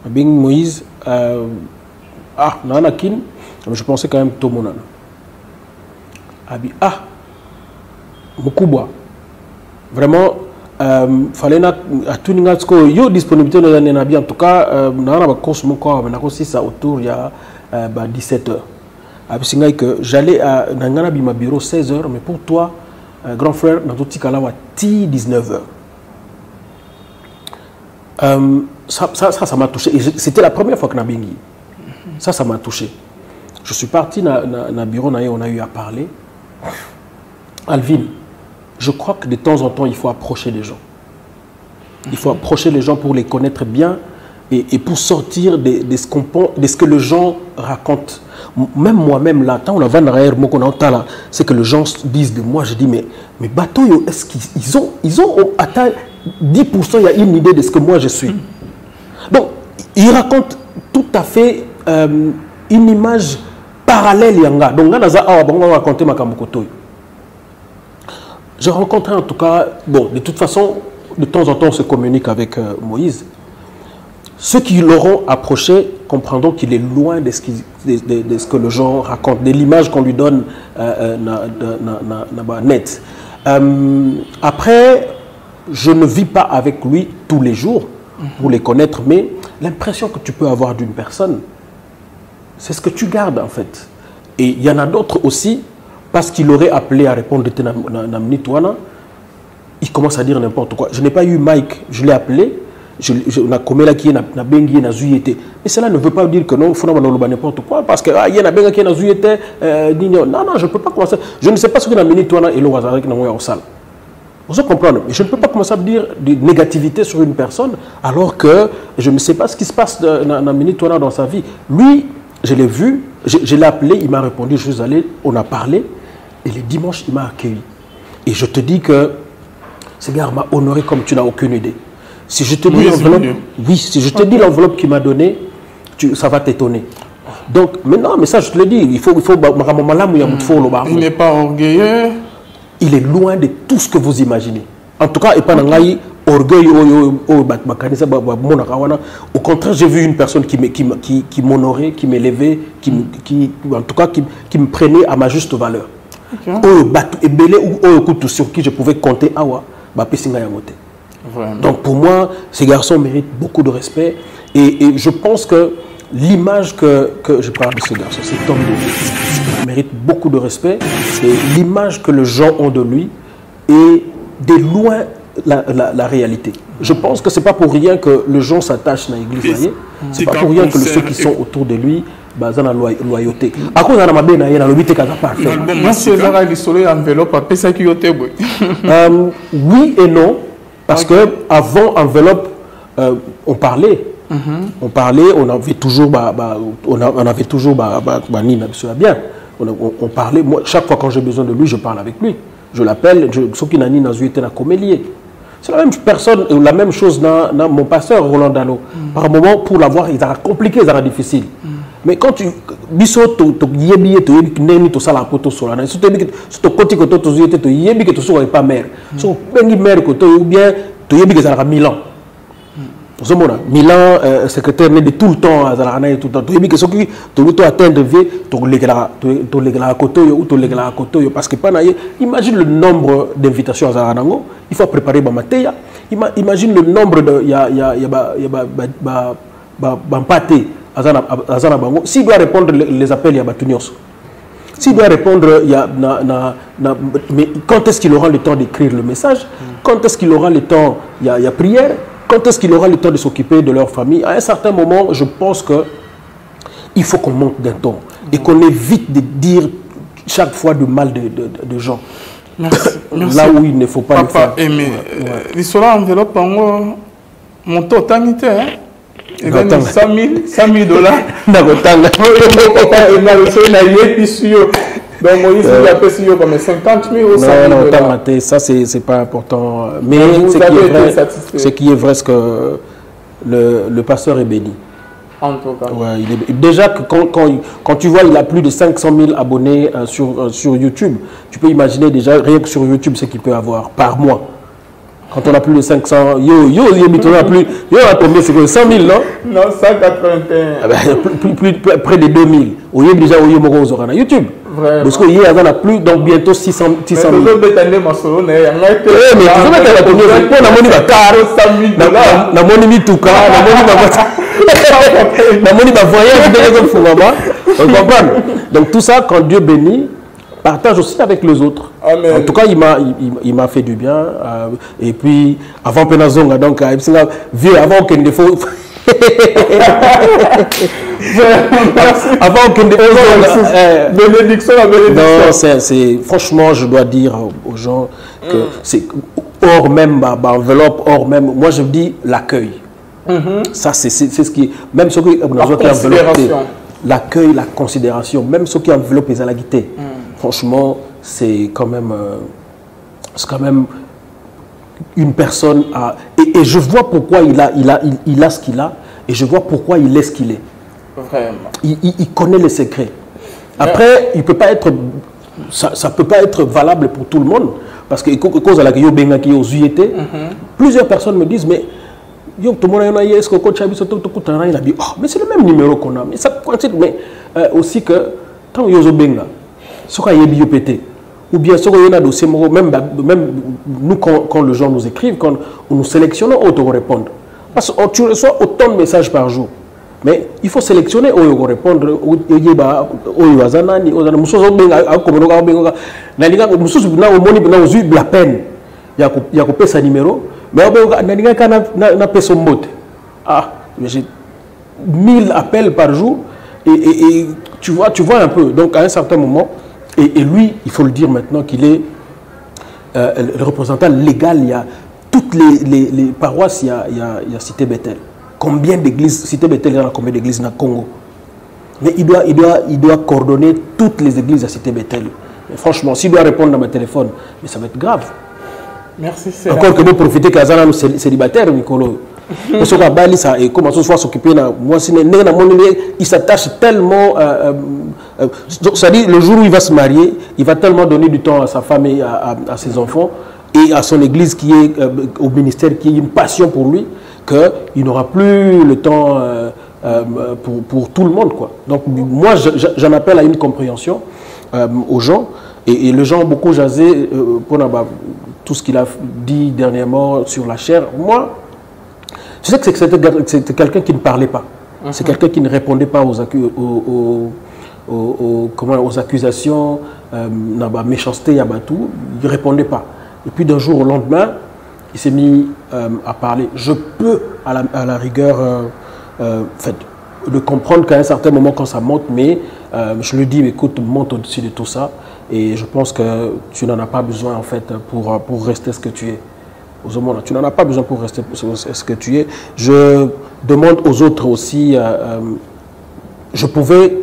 Bing Moïse, Nanakin, je pensais quand même Tomonana. Mukubwa. Vraiment, fallait na atuninga tsko yo disponibilité dans les nabi en tout cas na na ba course moko na ko ça autour il y a 17 heures. Abisinga que j'allais à nangana bima bureau 16 heures mais pour toi grand frère na tout tikala wa ti 19 heures. Ça m'a touché et c'était la première fois que na bingi. Ça m'a touché. Je suis parti na bureau na on a eu à parler. Alvin, je crois que de temps en temps, il faut approcher les gens. Il faut approcher les gens pour les connaître bien et pour sortir de ce que les gens racontent. Même moi-même, là, quand on a c'est que les gens disent de moi, je dis, mais bateau, est-ce qu'ils ont atteint 10%, il y a une idée de ce que moi je suis. Donc, ils racontent tout à fait une image parallèle. Donc, on va raconter ma Kambukotoyo. J'ai rencontré en tout cas, bon, de toute façon, de temps en temps, on se communique avec Moïse. Ceux qui l'auront approché comprendront qu'il est loin de ce que les gens racontent, de l'image qu'on lui donne net. Après, je ne vis pas avec lui tous les jours pour les connaître, mais l'impression que tu peux avoir d'une personne, c'est ce que tu gardes en fait. Et il y en a d'autres aussi, parce qu'il aurait appelé à répondre de Namnitouana, il commence à dire n'importe quoi. Je n'ai pas eu Mike, je l'ai appelé, on a commis là qui est na bengi na zuyete. Mais cela ne veut pas dire que non, il faut n'importe quoi, parce que il y a benga qui est na zuyete, non, je ne peux pas commencer. Je ne sais pas ce que Namnitouana et l'on avec na au salle. Vous comprenez? Je ne peux pas commencer à dire de négativité sur une personne alors que je ne sais pas ce qui se passe dans Namnitouana dans sa vie. Lui, je l'ai vu, je l'ai appelé, il m'a répondu, je suis allé, on a parlé. Et le dimanche, il m'a accueilli. Et je te dis que ce gars m'a honoré comme tu n'as aucune idée. Si je te dis l'enveloppe, oui, si je te dis l'enveloppe qu'il m'a donnée, ça va t'étonner. Donc, maintenant, mais ça, je te le dis, il faut il n'est pas orgueilleux. Il est loin de tout ce que vous imaginez. En tout cas, et pas orgueil, au contraire, j'ai vu une personne qui m'honorait, qui m'élevait, en tout cas, qui me prenait à ma juste valeur. Sur qui je pouvais compter. Donc pour moi, ces garçons méritent beaucoup de respect. Et je pense que l'image que je parle de ce garçon, cet homme de vie, mérite beaucoup de respect. Et l'image que les gens ont de lui est de loin la réalité. Je pense que ce n'est pas pour rien que les gens s'attachent à l'église. Ce n'est pas pour rien que ceux qui sont autour de lui ont la loyauté. À cause de la mabé, il y a oui et non, parce que avant enveloppe, on parlait. On parlait, on avait toujours on parlait. Moi, chaque fois quand j'ai besoin de lui, je parle avec lui. Je l'appelle, ce qui n'a ni nazuité n'a comélié. C'est la même personne, la même chose dans mon pasteur Roland Dano. Par moment, pour l'avoir, il a compliqué, il a difficile. Mais quand tu biso to yebi to neni to sala poto sola na so to koti ko to yete to yebi que to so pas mère. So bengi mère ko to ou bien to yebi que ça a Milan. Milan, secrétaire de tout le temps, tout le temps. Tu que ce qui te atteindre vie, tu les côté ou tu les côté parce que imagine le nombre d'invitations à Zaranango, il faut préparer ma matéia. Imagine le nombre de pâté à Zanabango. S'il doit répondre les appels, il y a Batunios. S'il doit répondre, mais quand est-ce qu'il aura le temps d'écrire le message? Quand est-ce qu'il aura le temps? Il y a prière. Quand est-ce qu'il aura le temps de s'occuper de leur famille? À un certain moment, je pense qu'il faut qu'on manque d'un temps. et qu'on évite de dire chaque fois du mal de gens. Merci. Là où il ne faut pas le faire. Papa Aimé, l'histoire enveloppe en montant tanité, hein? Et bien, 100 000 dollars. D'accord. Papa Aimé, donc Moïse nous a payé comme 50 000 ou 100 000 dollars. Non, ça c'est pas important. Mais ce qui est vrai, c'est que le pasteur est béni. En tout cas. Ouais, déjà, quand tu vois il a plus de 500 000 abonnés sur YouTube, tu peux imaginer déjà, rien que sur YouTube, ce qu'il peut avoir par mois. Quand on a plus de 500, on a plus, on a combien, c'est quoi, 100 000, non? Non, 181. Près de 2000. On est déjà au YouTube. Vraiment. Parce qu'il y a plus, donc bientôt 600 000. Mais tu donc tout ça, quand Dieu bénit, partage aussi avec les autres. Amen. En tout cas, il m'a fait du bien. Et puis, avant Penazonga, donc, vieux, avant qu'il ne faut. Avant qu'il ne faut. Bénédiction, la bénédiction. Non, franchement, je dois dire aux gens que c'est hors même enveloppe, hors même. Moi, je dis l'accueil. Ça, c'est ce qui est. Même ceux qui enveloppent l'accueil, la considération, même ceux qui enveloppent les alaguités. Franchement, c'est quand même une personne et je vois pourquoi il a ce qu'il a et je vois pourquoi il est ce qu'il est. Vraiment. Il connaît les secrets. Après, il peut pas être, ça peut pas être valable pour tout le monde parce que cause à la plusieurs personnes me disent mais tout le monde est-ce que coach il a dit oh mais c'est le même numéro qu'on a mais ça mais aussi que tant yozo benga ce qu'on a dit pété ou bien ce qu'on a dossier même nous quand les gens nous écrivent quand nous sélectionnons auto répondre parce que tu reçois autant de messages par jour mais il faut sélectionner au répondre au yazanani au musozo benga akomonoka benga na linga musozo na omoni na ozu la peine ya couper sa numéro mais na peso mbote j'ai 1000 appels par jour et tu vois un peu donc à un certain moment et lui il faut le dire maintenant qu'il est le représentant légal. Il y a toutes les paroisses, il y a Cité Bethel. Combien d'églises Cité Bethel, il y a combien d'églises dans le Congo? Mais il doit coordonner toutes les églises à Cité Bethel. Mais franchement, s'il doit répondre dans mon téléphone, mais ça va être grave. Merci. Encore que nous profiter qu'Azana nous célibataire, Nicolo. Parce que Bali, ça et comment soit s'occuper moi il s'attache tellement ça dit le jour où il va se marier il va tellement donner du temps à sa femme et à ses enfants et à son église qui est au ministère qui est une passion pour lui qu'il n'aura plus le temps pour tout le monde quoi. Donc moi j'en appelle à une compréhension aux gens et les gens ont beaucoup jasé pour tout ce qu'il a dit dernièrement sur la chair. Moi je sais que c'était quelqu'un qui ne parlait pas. C'est quelqu'un qui ne répondait pas aux accusations, méchanceté, il ne répondait pas. Et puis d'un jour au lendemain, il s'est mis à parler. Je peux, à la rigueur, de comprendre qu'à un certain moment, quand ça monte, mais je lui dis, écoute, monte au-dessus de tout ça. Et je pense que tu n'en as pas besoin, en fait, pour rester ce que tu es. Tu n'en as pas besoin pour rester ce que tu es. Je demande aux autres aussi, je pouvais,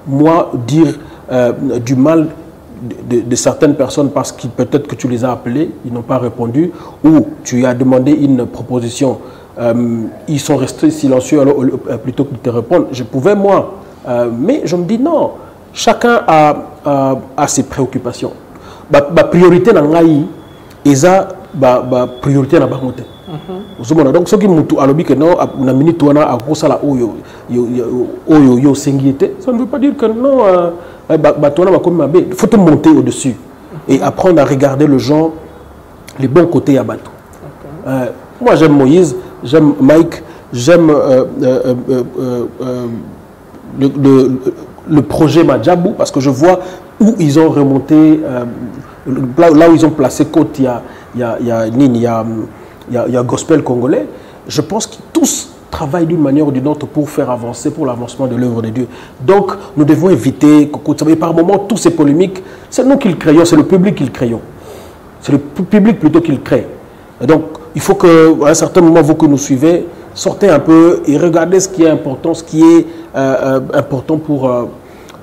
moi, dire du mal de certaines personnes parce que peut-être que tu les as appelés, ils n'ont pas répondu, ou tu as demandé une proposition, ils sont restés silencieux alors, plutôt que de te répondre. Je pouvais, moi, mais je me dis non, chacun a ses préoccupations. Ma priorité dans l'AI, priorité na bangote. Donc ce qui mutu alobi que non na minute wana akosala oyo sengiete, ça ne veut pas dire que non batona bakomi mabe. Il faut te monter au-dessus et apprendre à regarder le genre les bons côtés à bateau. Moi j'aime Moïse, j'aime Mike, j'aime le projet Madjabou parce que je vois où ils ont remonté là où ils ont placé côte, il y a gospel congolais. Je pense que tous travaillent d'une manière ou d'une autre pour faire avancer, pour l'avancement de l'œuvre de Dieu. Donc, nous devons éviter, mais par moments, tous ces polémiques, c'est nous qui le créons, c'est le public qui le créons. C'est le public plutôt qui le crée. Et donc, il faut qu'à un certain moment, vous que nous suivez, sortez un peu et regardez ce qui est important, important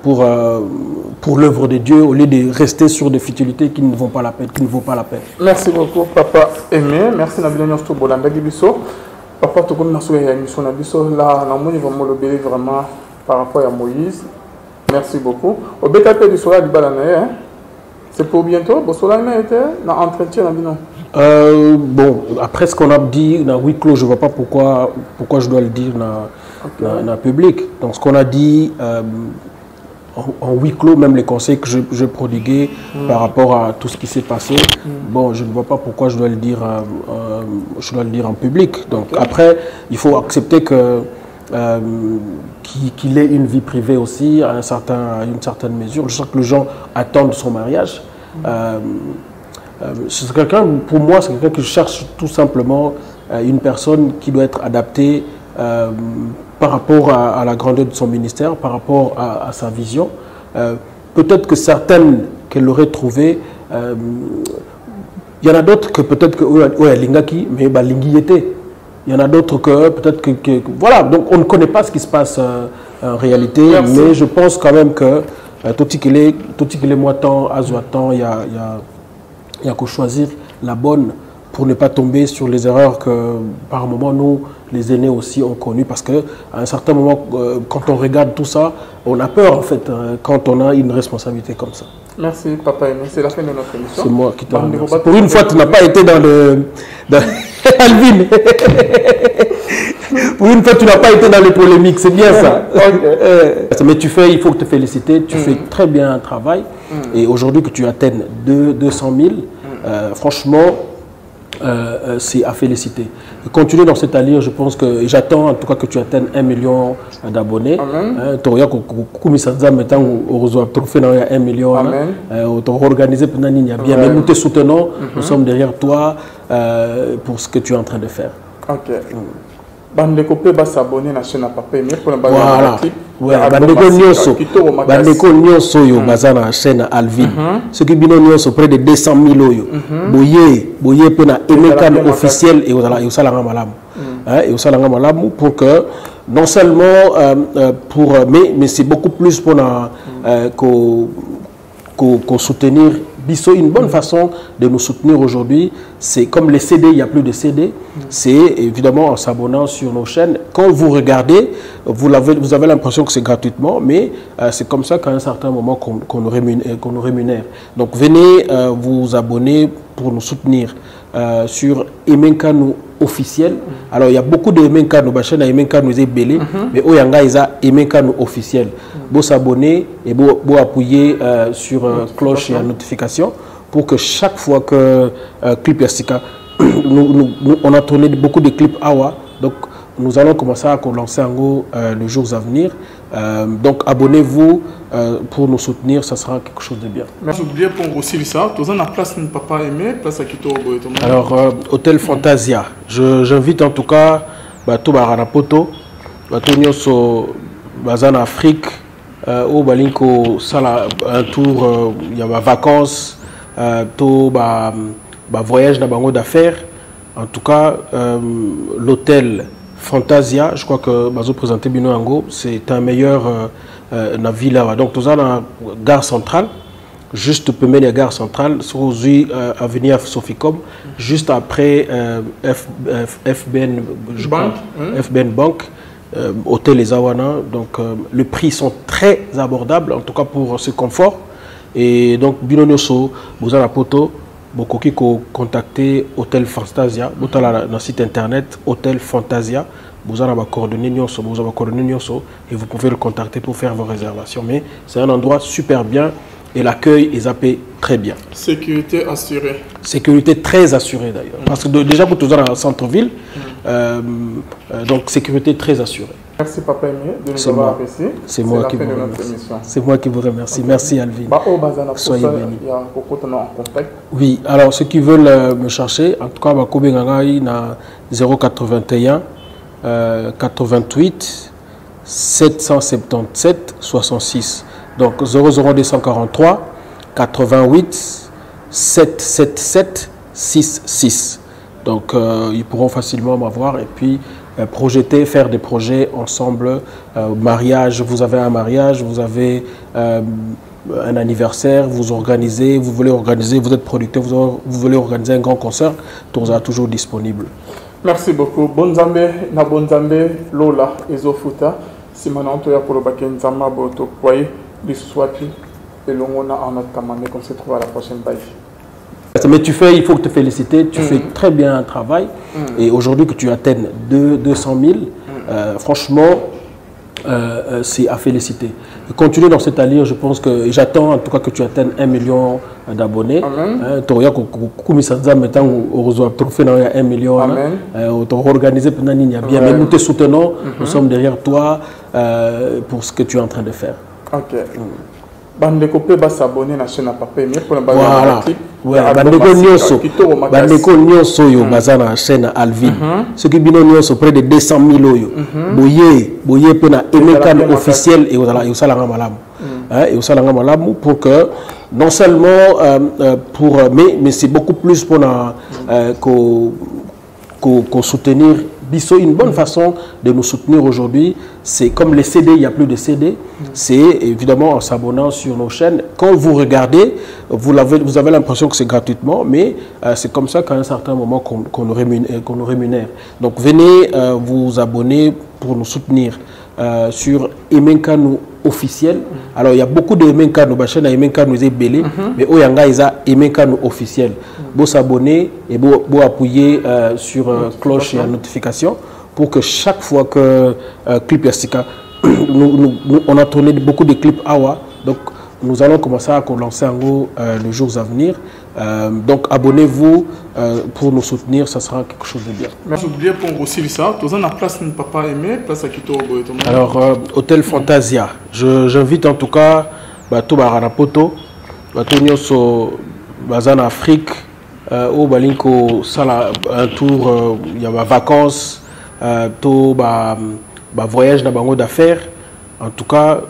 pour l'œuvre de Dieu, au lieu de rester sur des futilités qui ne vont pas la peine, qui ne vaut pas la peine. Merci beaucoup, Papa Aimé. Merci Nabilon Bolanda Gibiso. Papa, tu connais la mission Nabiso. Là, on va vraiment par rapport à Moïse. Merci beaucoup. Au BKP du Sola du Balanae, c'est pour bientôt. Bon, Sola été dans l'entretien, bon, après ce qu'on a dit dans huis clos, je ne vois pas pourquoi je dois le dire dans le public. Donc, ce qu'on a dit en huis clos, même les conseils que je prodiguais par rapport à tout ce qui s'est passé, bon, je ne vois pas pourquoi je dois le dire en public. Donc, après, il faut accepter que qu'il ait une vie privée aussi à une certaine mesure. Je sais que les gens attendent son mariage. C'est quelqu'un, pour moi, c'est quelqu'un qui cherche tout simplement une personne qui doit être adaptée par rapport à la grandeur de son ministère, par rapport à sa vision. Peut-être que certaines qu'elle aurait trouvées, il y en a d'autres que peut-être que Lingaki, mais Lingi était. Il y en a d'autres que peut-être que voilà, donc on ne connaît pas ce qui se passe en réalité. Merci. Mais je pense quand même que tout ce qu'il est moitant, azoitant, il y a qu'à choisir la bonne pour ne pas tomber sur les erreurs que par moment nous, les aînés aussi, ont connues. Parce qu'à un certain moment, quand on regarde tout ça, on a peur en fait, quand on a une responsabilité comme ça. Merci Papa, c'est la fin de notre émission. C'est moi qui te remercie. Pour une fois, tu n'as pas été dans le... Alvin. Pour une fois, tu n'as pas été dans les polémiques, c'est bien ça. Okay. Mais il faut te féliciter, tu fais très bien un travail. Et aujourd'hui que tu atteignes 200 000, franchement, c'est à féliciter. Continue dans cette allure, je pense que j'attends en tout cas que tu atteignes 1 million d'abonnés. Tu as trophée dans 1 million. Tu as organisé pendant bien. Mais nous te soutenons, nous sommes derrière toi pour ce que tu es en train de faire. Ok. Bandeko peut s'abonner à la chaîne Papa Aimé pour voilà. Bandeko nyonso yo bazana la chaîne Alvin. Ce qui bino nyonso près de 200 000 yo. Boye pour na Emeka officiel et au salanga malamu. Et au salanga malamu pour que non seulement mais c'est beaucoup plus pour qu'on soutenir. Une bonne façon de nous soutenir aujourd'hui, c'est comme les CD, il n'y a plus de CD, c'est évidemment en s'abonnant sur nos chaînes. Quand vous regardez, vous avez l'impression que c'est gratuitement, mais c'est comme ça qu'à un certain moment qu'on nous rémunère. Donc venez vous abonner pour nous soutenir sur Emenkanu officiel. Alors il y a beaucoup de Emenkanu, la chaîne Emenkanu est belé, mais Oyanga ils a Emenkanu officiel. Vous s'abonner et vous appuyer sur cloche et la notification pour que chaque fois que clip Yassika, on a tourné beaucoup de clips Awa, donc nous allons commencer à lancer en gros les jours à venir. Donc abonnez-vous pour nous soutenir, ça sera quelque chose de bien. Merci bien pour aussi ça. Tu as la place de Papa Aimé, place à Kito. Alors Hôtel Fantasia, j'invite en tout cas tout Baranapoto, tout Nyoso Bazan Afrique, au Balinko Sala un tour, il y a des vacances, tout voyage dans bango d'affaires. En tout cas, l'hôtel Fantasia, je crois que Bazo présenté Bino Ango, c'est un meilleur navire là. Donc, tout ça dans la gare centrale, juste premier la gare centrale, sur avenue Soficom, juste après FBN Bank, hôtel Les Awana. Donc, les prix sont très abordables, en tout cas pour ce confort. Et donc, Bino Nyoso, vous avez la poto. Beaucoup qui contacter Hôtel Fantasia, vous avez le site internet Hôtel Fantasia, vous avez vos coordonnées et vous pouvez le contacter pour faire vos réservations. Mais c'est un endroit super bien et l'accueil est zappé très bien. Sécurité assurée. Sécurité très assurée d'ailleurs. Parce que déjà vous êtes dans le centre-ville, donc sécurité très assurée. Merci Papa Aimé de nous avoir apprécié. C'est moi qui vous remercie. C'est moi qui vous remercie. Okay. Merci Alvin. Soyez bénis. Oui, alors ceux qui veulent me chercher, en tout cas, Bakobenganga na 081 88 777 66. Donc 00243 88 777 66. Donc ils pourront facilement m'avoir et puis projeter, faire des projets ensemble. Mariage, vous avez un mariage, vous avez un anniversaire, vous organisez, vous voulez organiser, vous êtes producteur, vous voulez organiser un grand concert, tout sera toujours disponible. Merci beaucoup. Bonzambe, na bonzambe, Lola, Ezofuta, Simananto ya pour le baken Zama Boto, Poye, Liswati, et l'on a en notre camarade, qu'on se trouve à la prochaine bye. Mais tu fais, il faut te féliciter, tu fais très bien un travail. Et aujourd'hui que tu atteignes 200 000, franchement, c'est à féliciter. Continue dans cette allure, je pense que j'attends en tout cas que tu atteignes 1 million d'abonnés. Tu as trophée 1 million. Tu as organisé pendant bien. Mais nous te soutenons, nous sommes derrière toi pour ce que tu es en train de faire. Ok. Bandeko peut s'abonner à la chaîne à Papa Emile pour voilà. Bandeko nyonso yo bazana na chaîne Alvin. Ce qui bino nyonso près de 200 000 yo. Boye pe na Emekan officiel et osalanga malamu. Et osalanga malamu pour que non seulement mais c'est beaucoup plus pour qu'on soutenir Bisso. Une bonne façon de nous soutenir aujourd'hui, c'est comme les CD, il n'y a plus de CD, c'est évidemment en s'abonnant sur nos chaînes. Quand vous regardez, vous avez l'impression que c'est gratuitement, mais c'est comme ça qu'à un certain moment qu'on nous rémunère. Donc venez vous abonner pour nous soutenir sur Emenkanu officiel. Alors il y a beaucoup de Emenkanu, ma chaîne Emenkanu est belé, mais Oyanga ils a Emenkanu officiel. Vous s'abonner et vous appuyer sur cloche et notification pour que chaque fois que clip Yastika, on a tourné beaucoup de clips Awa, donc nous allons commencer à lancer en gros les jours à venir. Donc abonnez-vous pour nous soutenir, ça sera quelque chose de bien. Merci bien pour aussi ça. Tous en place ne Papa Aimé, place à Kito. Alors Hôtel Fantasia, j'invite en tout cas tout Baranapoto, tout Nyoso Bazan Afrique, au Balinko Sala un tour, il y a ma vacances, tout voyage dans bango d'affaires. En tout cas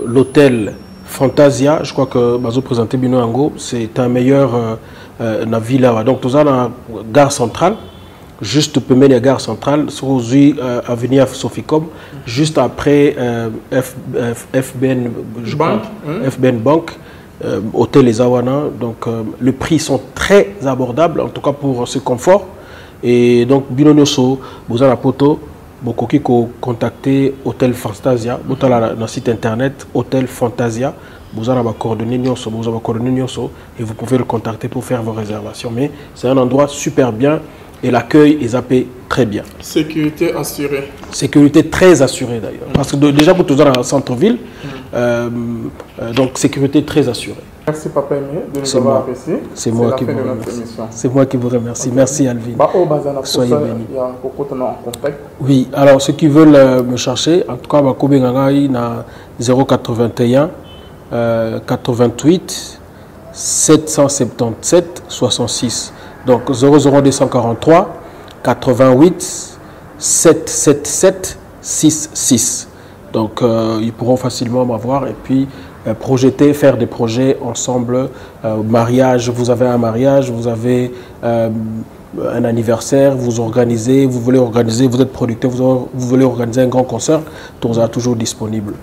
l'hôtel Fantasia, je crois que Bazo présenté Bino Ango, c'est un meilleur dans la ville là. Donc tout ça dans la gare centrale, juste premier la gare centrale, sur avenue Soficom, juste après FBN Bank, hôtel Les Awana. Donc les prix sont très abordables, en tout cas pour ce confort. Et donc Bino Nyoso, vous avez la poto. Beaucoup qui contacter Hôtel Fantasia, vous avez le site internet Hôtel Fantasia, vous avez vos coordonnées et vous pouvez le contacter pour faire vos réservations. Mais c'est un endroit super bien et l'accueil est zappé très bien. Sécurité assurée. Sécurité très assurée d'ailleurs. Parce que déjà vous êtes dans le centre-ville, donc sécurité très assurée. Merci Papa Aimé de nous avoir apprécié. C'est moi qui vous remercie. C'est moi qui vous remercie. Okay. Merci Alvin. Soyez bénis. Oui, alors ceux qui veulent me chercher, en tout cas, il y a 081 88 777 66. Donc 00243 88 777 66. Donc ils pourront facilement m'avoir et puis projeter, faire des projets ensemble. Mariage, vous avez un mariage, vous avez un anniversaire, vous organisez, vous voulez organiser, vous êtes producteur, vous voulez organiser un grand concert, tout sera toujours disponible.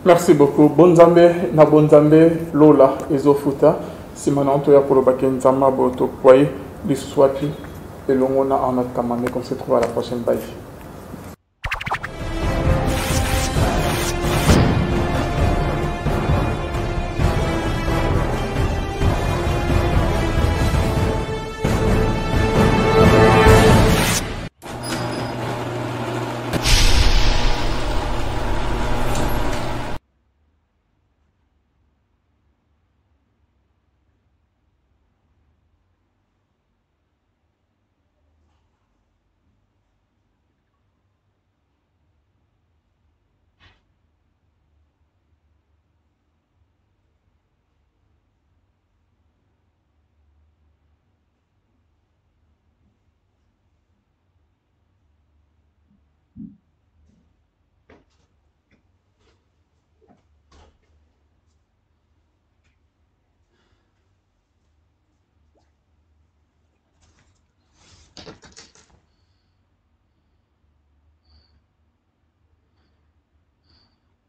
Merci beaucoup. Bonzambe, na bonzambe, Lola, Ezofuta, Simananto ya pour le baken Zama Boto, Poye, Liswati, et l'on a en notre camarade, qu'on se trouve à la prochaine bye.